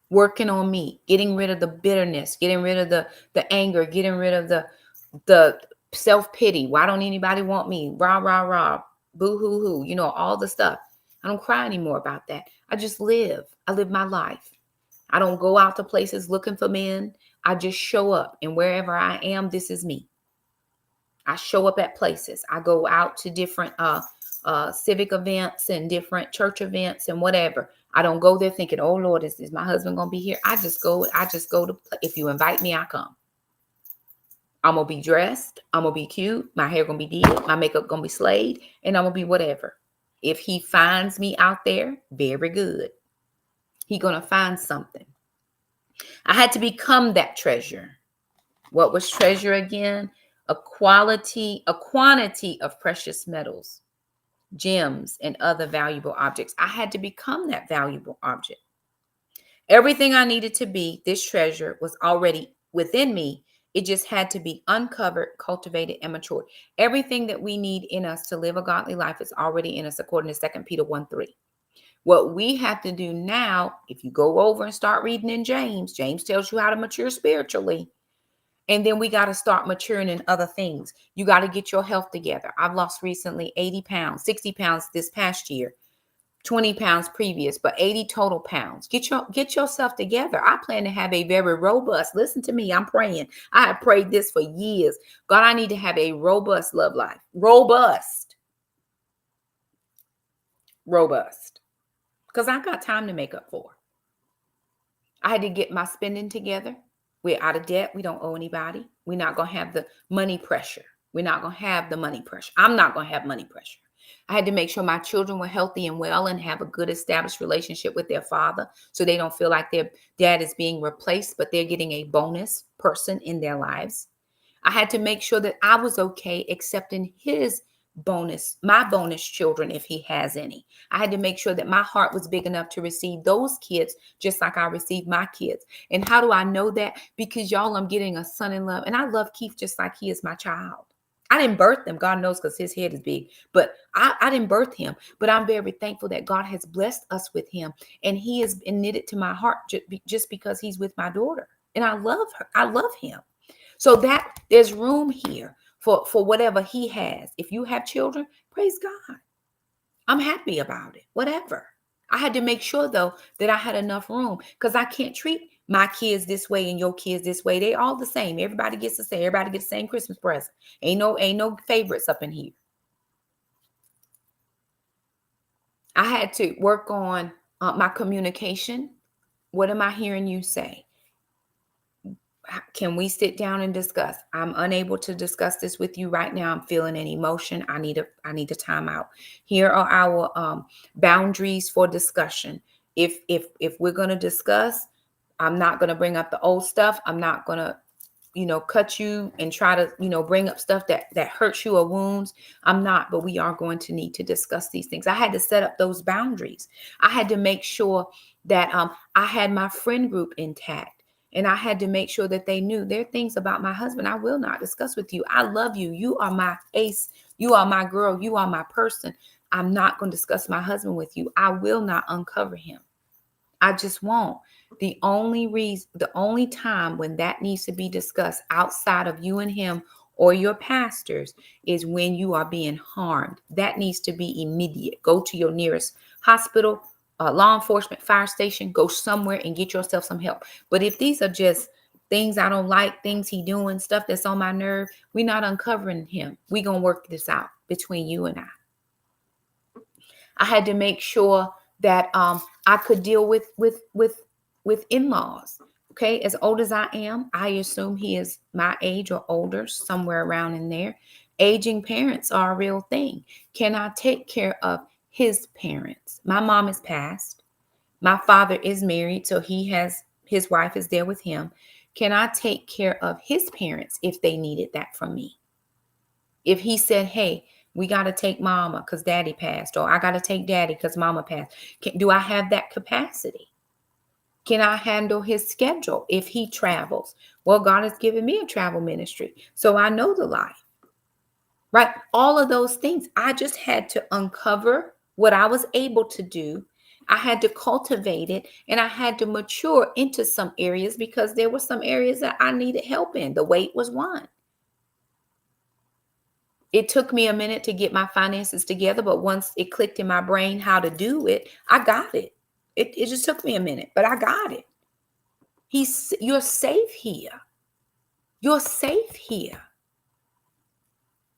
Working on me, getting rid of the bitterness, getting rid of the anger, getting rid of the self-pity. Why don't anybody want me? Rah, rah, rah. Boo hoo hoo. All the stuff. I don't cry anymore about that. I just live. I live my life. I don't go out to places looking for men. I just show up. And wherever I am, this is me. I show up at places. I go out to different civic events and different church events and whatever. I don't go there thinking, "Oh Lord, is my husband gonna be here?" I just go to if you invite me, I come. I'm gonna be dressed, I'm gonna be cute, my hair gonna be did, my makeup gonna be slayed, and I'm gonna be whatever. If he finds me out there, very good. He gonna find something. I had to become that treasure. What was treasure again? A quantity of precious metals, gems, and other valuable objects. I had to become that valuable object. Everything I needed to be this treasure was already within me. It just had to be uncovered, cultivated, and matured. Everything that we need in us to live a godly life is already in us, according to 2 Peter 1:3. What we have to do now, if you go over and start reading in James tells you how to mature spiritually. And then we got to start maturing in other things. You got to get your health together. I've lost recently 80 pounds, 60 pounds this past year, 20 pounds previous, but 80 total pounds. Get yourself together. I plan to have a very robust, listen to me, I'm praying. I have prayed this for years. God, I need to have a robust love life. Robust. Because I've got time to make up for. I had to get my spending together. We're out of debt. We don't owe anybody. We're not going to have the money pressure. I'm not going to have money pressure. I had to make sure my children were healthy and well and have a good established relationship with their father, so they don't feel like their dad is being replaced, but they're getting a bonus person in their lives. I had to make sure that I was okay accepting my bonus children, if he has any. I had to make sure that my heart was big enough to receive those kids just like I received my kids. And how do I know that? Because y'all, I'm getting a son in love, and I love Keith just like he is my child. I didn't birth him, God knows, because his head is big, but I didn't birth him. But I'm very thankful that God has blessed us with him, and he is knitted to my heart just because he's with my daughter. And I love her. I love him. So that there's room here for whatever he has. If you have children, praise God. I'm happy about it. Whatever. I had to make sure, though, that I had enough room, because I can't treat my kids this way and your kids this way. They all the same. Everybody gets the same. Everybody gets the same Christmas present. Ain't no favorites up in here. I had to work on my communication. What am I hearing you say? Can we sit down and discuss? I'm unable to discuss this with you right now. I'm feeling an emotion. I need a timeout. Here are our boundaries for discussion. If we're going to discuss, I'm not going to bring up the old stuff. I'm not going to cut you and try to bring up stuff that hurts you or wounds. I'm not, but we are going to need to discuss these things. I had to set up those boundaries. I had to make sure that I had my friend group intact. And I had to make sure that they knew there are things about my husband I will not discuss with you. I love you. You are my ace. You are my girl. You are my person. I'm not going to discuss my husband with you. I will not uncover him. I just won't. The only time when that needs to be discussed outside of you and him or your pastors is when you are being harmed. That needs to be immediate. Go to your nearest hospital, law enforcement, fire station, go somewhere and get yourself some help. But if these are just things I don't like, things he doing, stuff that's on my nerve, we're not uncovering him. We're going to work this out between you and I. I had to make sure that I could deal with in-laws. Okay, as old as I am, I assume he is my age or older, somewhere around in there. Aging parents are a real thing. Can I take care of his parents? My mom is passed. My father is married, so his wife is there with him. Can I take care of his parents if they needed that from me? If he said, hey, we got to take mama because daddy passed, or I got to take daddy because mama passed. Do I have that capacity? Can I handle his schedule if he travels? Well, God has given me a travel ministry, so I know the life, right? All of those things. I just had to uncover what I was able to do. I had to cultivate it, and I had to mature into some areas because there were some areas that I needed help in. The weight was one. It took me a minute to get my finances together, but once it clicked in my brain how to do it, I got it. It just took me a minute, but I got it. You're safe here. You're safe here.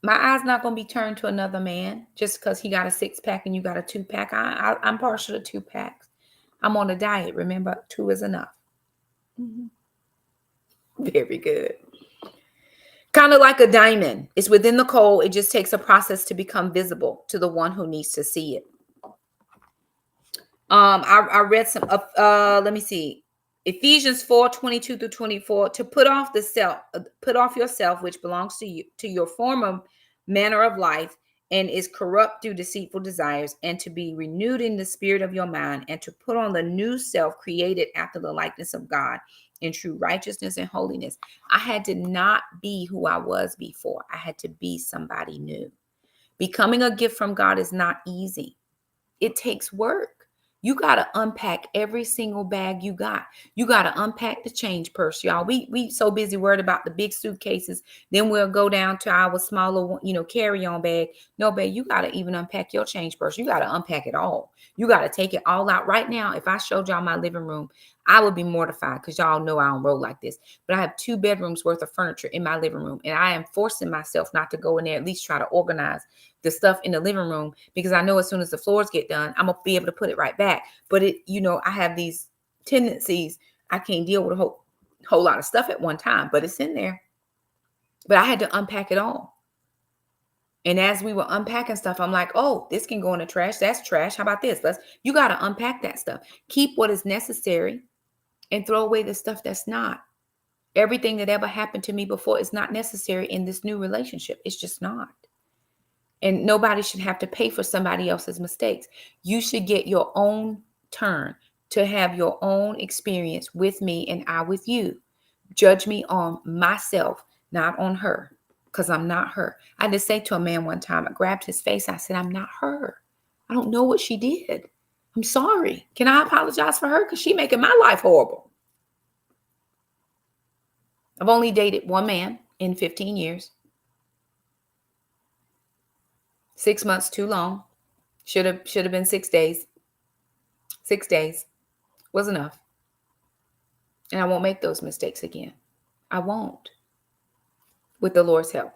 My eye's not going to be turned to another man just because he got a 6-pack and you got a 2-pack. I'm partial to 2-packs. I'm on a diet. Remember, 2 is enough. Very good. Kind of like a diamond. It's within the coal. It just takes a process to become visible to the one who needs to see it. I read some let me see. Ephesians 4:22-24, to put off yourself, which belongs to you, to your former manner of life, and is corrupt through deceitful desires, and to be renewed in the spirit of your mind, and to put on the new self, created after the likeness of God in true righteousness and holiness. I had to not be who I was before. I had to be somebody new. Becoming a gift from God is not easy. It takes work. You got to unpack every single bag you got. You got to unpack the change purse, y'all. We so busy worried about the big suitcases. Then we'll go down to our smaller, carry-on bag. No, babe, you got to even unpack your change purse. You got to unpack it all. You got to take it all out. Right now, if I showed y'all my living room, I would be mortified because y'all know I don't roll like this. But I have 2 bedrooms worth of furniture in my living room. And I am forcing myself not to go in there, at least try to organize the stuff in the living room, because I know as soon as the floors get done, I'm going to be able to put it right back. But I have these tendencies. I can't deal with a whole lot of stuff at one time, but it's in there. But I had to unpack it all. And as we were unpacking stuff, I'm like, oh, this can go in the trash. That's trash. How about this? You got to unpack that stuff. Keep what is necessary and throw away the stuff that's not. Everything that ever happened to me before is not necessary in this new relationship. It's just not. And nobody should have to pay for somebody else's mistakes. You should get your own turn to have your own experience with me and I with you. Judge me on myself, not on her, because I'm not her. I just say to a man one time, I grabbed his face. I said, I'm not her. I don't know what she did. I'm sorry. Can I apologize for her? Because she's making my life horrible. I've only dated one man in 15 years. 6 months too long. Should have been 6 days. 6 days was enough. And I won't make those mistakes again. I won't. With the Lord's help.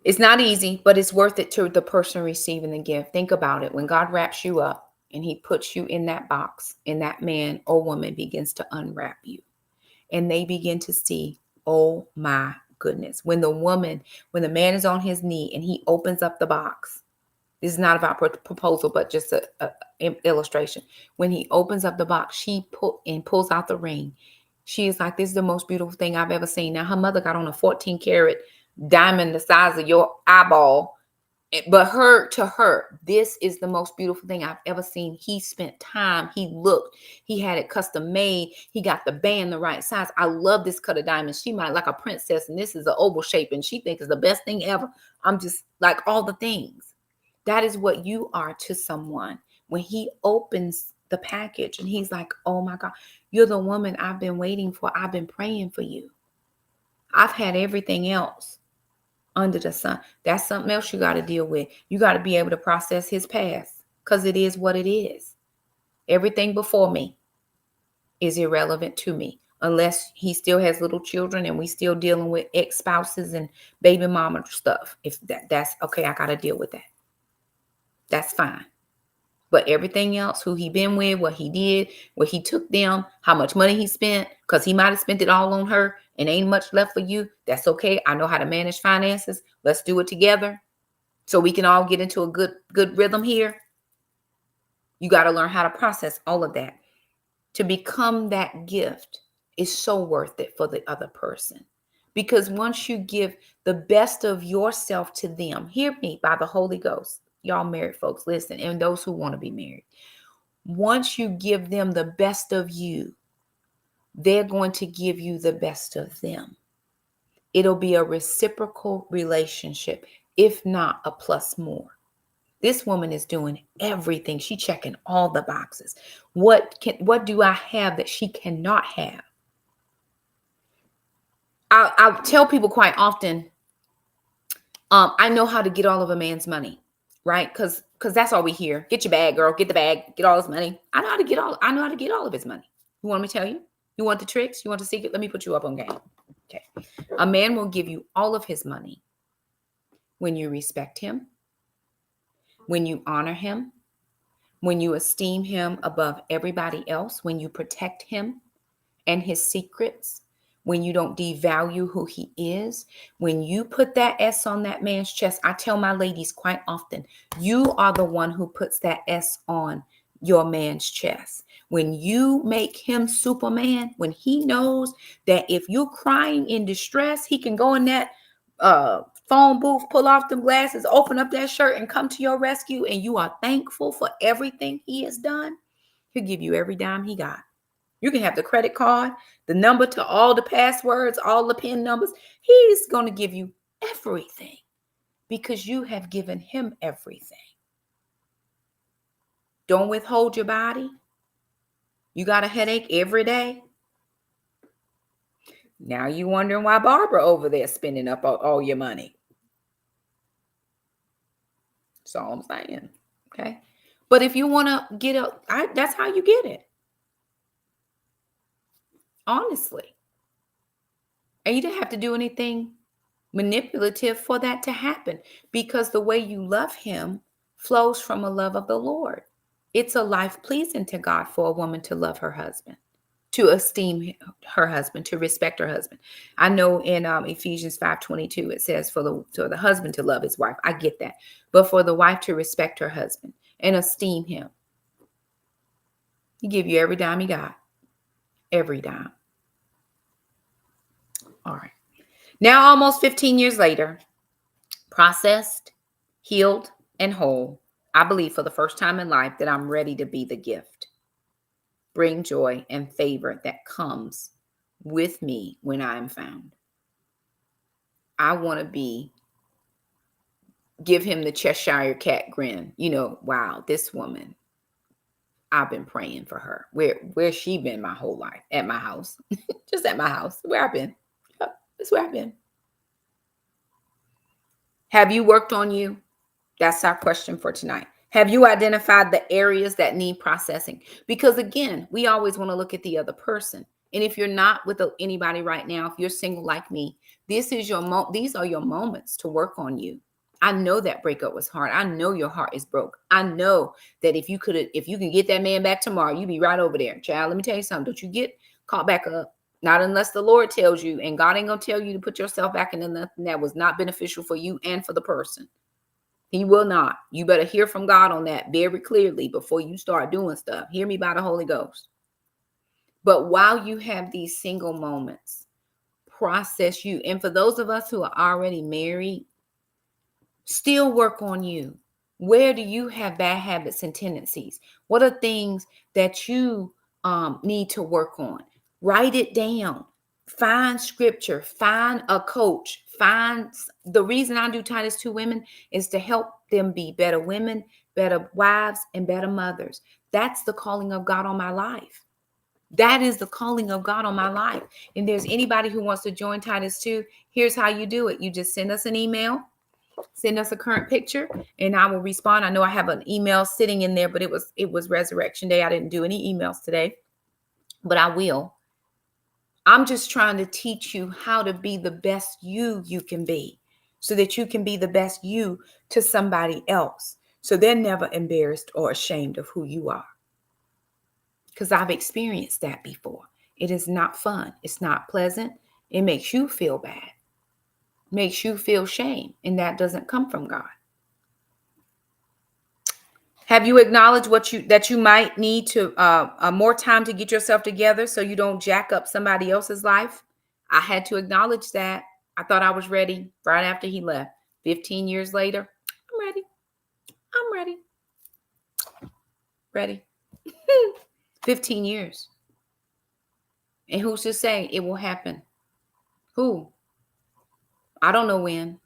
It's not easy, but it's worth it to the person receiving the gift. Think about it. When God wraps you up and he puts you in that box, and that man or woman begins to unwrap you, and they begin to see, oh my goodness. When the man is on his knee and he opens up the box, this is not about proposal, but just a illustration. When he opens up the box, she pulls out the ring. She is like, this is the most beautiful thing I've ever seen. Now, her mother got on a 14-karat diamond the size of your eyeball. But to her, this is the most beautiful thing I've ever seen. He spent time. He looked. He had it custom made. He got the band the right size. I love this cut of diamonds. She might like a princess, and this is an oval shape, and she thinks it's the best thing ever. I'm just like all the things. That is what you are to someone when he opens the package and he's like, oh my God, you're the woman I've been waiting for. I've been praying for you. I've had everything else under the sun. That's something else you got to deal with. You got to be able to process his past, because it is what it is. Everything before me is irrelevant to me, unless he still has little children and we still dealing with ex-spouses and baby mama stuff. If that's okay, I got to deal with that. That's fine. But everything else, who he been with, what he did, where he took them, how much money he spent, because he might have spent it all on her and ain't much left for you. That's okay. I know how to manage finances. Let's do it together so we can all get into a good rhythm here. You got to learn how to process all of that. To become that gift is so worth it for the other person. Because once you give the best of yourself to them, hear me, by the Holy Ghost, y'all married folks, listen, and those who want to be married. Once you give them the best of you, they're going to give you the best of them. It'll be a reciprocal relationship, if not a plus more. This woman is doing everything. She's checking all the boxes. What do I have that she cannot have? I'll tell people quite often, I know how to get all of a man's money. Right? Because that's all we hear. Get your bag, girl. Get the bag. Get all his money. I know how to get all of his money. You want me to tell you? You want the tricks? You want the secret? Let me put you up on game. Okay. A man will give you all of his money when you respect him, when you honor him, when you esteem him above everybody else, when you protect him and his secrets, when you don't devalue who he is, when you put that S on that man's chest. I tell my ladies quite often, you are the one who puts that S on your man's chest. When you make him Superman, when he knows that if you're crying in distress, he can go in that phone booth, pull off them glasses, open up that shirt, and come to your rescue, and you are thankful for everything he has done, he'll give you every dime he got. You can have the credit card, the number to all the passwords, all the PIN numbers. He's going to give you everything because you have given him everything. Don't withhold your body. You got a headache every day. Now you wondering why Barbara over there spending up all your money. That's all I'm saying. Okay. But if you want to get that's how you get it. Honestly. And you didn't have to do anything manipulative for that to happen, because the way you love him flows from a love of the Lord. It's a life pleasing to God for a woman to love her husband, to esteem her husband, to respect her husband. I know in Ephesians 5:22, it says for the husband to love his wife. I get that. But for the wife to respect her husband and esteem him, he give you every dime he got. Every dime. All right. Now, almost 15 years later, processed, healed, and whole, I believe for the first time in life that I'm ready to be the gift, bring joy and favor that comes with me when I am found. I want to give him the Cheshire Cat grin. Wow, this woman, I've been praying for her. Where's she been my whole life? At my house. Just at my house. Where I've been. Yep, that's where I've been. Have you worked on you? That's our question for tonight. Have you identified the areas that need processing? Because again, we always want to look at the other person. And if you're not with anybody right now, if you're single like me, these are your moments to work on you. I know that breakup was hard. I know your heart is broke. I know that if you can get that man back tomorrow, you be right over there. Child, let me tell you something. Don't you get caught back up. Not unless the Lord tells you, and God ain't gonna tell you to put yourself back into nothing that was not beneficial for you and for the person. He will not. You better hear from God on that very clearly before you start doing stuff. Hear me by the Holy Ghost. But while you have these single moments, process you. And for those of us who are already married, still work on you. Where do you have bad habits and tendencies? What are things that you need to work on? Write it down. Find scripture. Find a coach. The reason I do Titus 2 Women is to help them be better women, better wives, and better mothers. That's the calling of God on my life. That is the calling of God on my life. And there's anybody who wants to join Titus 2, here's how you do it. You just send us an email. Send us a current picture and I will respond. I know I have an email sitting in there, but it was Resurrection Day. I didn't do any emails today, but I will. I'm just trying to teach you how to be the best you can be so that you can be the best you to somebody else. So they're never embarrassed or ashamed of who you are. Because I've experienced that before. It is not fun. It's not pleasant. It makes you feel bad. Makes you feel shame, and that doesn't come from God. Have you acknowledged that you might need to more time to get yourself together so you don't jack up somebody else's life? I had to acknowledge that. I thought I was ready right after he left. 15 years later, I'm ready. I'm ready. Ready. 15 years. And who's to say it will happen? Who? I don't know when,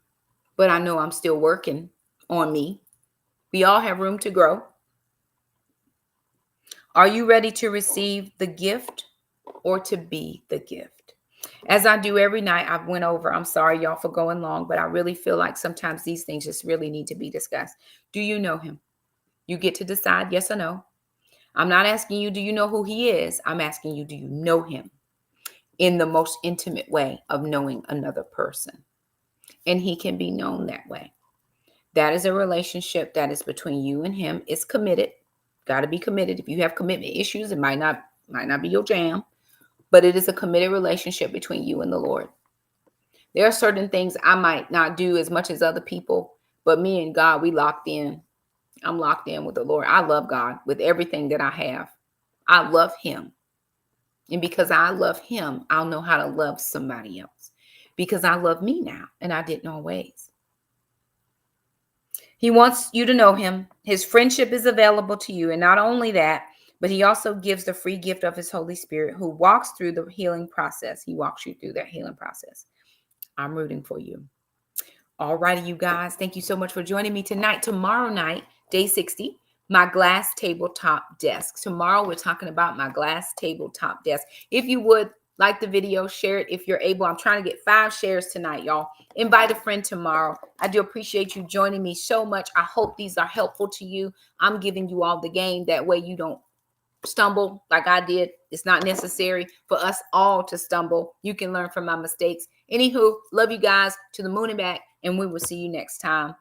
but I know I'm still working on me. We all have room to grow. Are you ready to receive the gift or to be the gift? As I do every night, I've went over. I'm sorry, y'all, for going long, but I really feel like sometimes these things just really need to be discussed. Do you know him? You get to decide yes or no. I'm not asking you, do you know who he is? I'm asking you, do you know him in the most intimate way of knowing another person? And he can be known that way. That is a relationship that is between you and him. It's committed. Got to be committed. If you have commitment issues, it might not be your jam, but it is a committed relationship between you and the Lord. There are certain things I might not do as much as other people, but me and God, we locked in. I'm locked in with the Lord. I love God with everything that I have. I love him. And because I love him, I'll know how to love somebody else because I love me now and I didn't always. He wants you to know him. His friendship is available to you. And not only that, but he also gives the free gift of his Holy Spirit who walks through the healing process. He walks you through that healing process. I'm rooting for you. All righty, you guys. Thank you so much for joining me tonight. Tomorrow night, day 60, my glass tabletop desk. Tomorrow, we're talking about my glass tabletop desk. If you would like the video, share it if you're able. I'm trying to get 5 shares tonight, y'all. Invite a friend tomorrow. I do appreciate you joining me so much. I hope these are helpful to you. I'm giving you all the game. That way you don't stumble like I did. It's not necessary for us all to stumble. You can learn from my mistakes. Anywho, love you guys to the moon and back, and we will see you next time.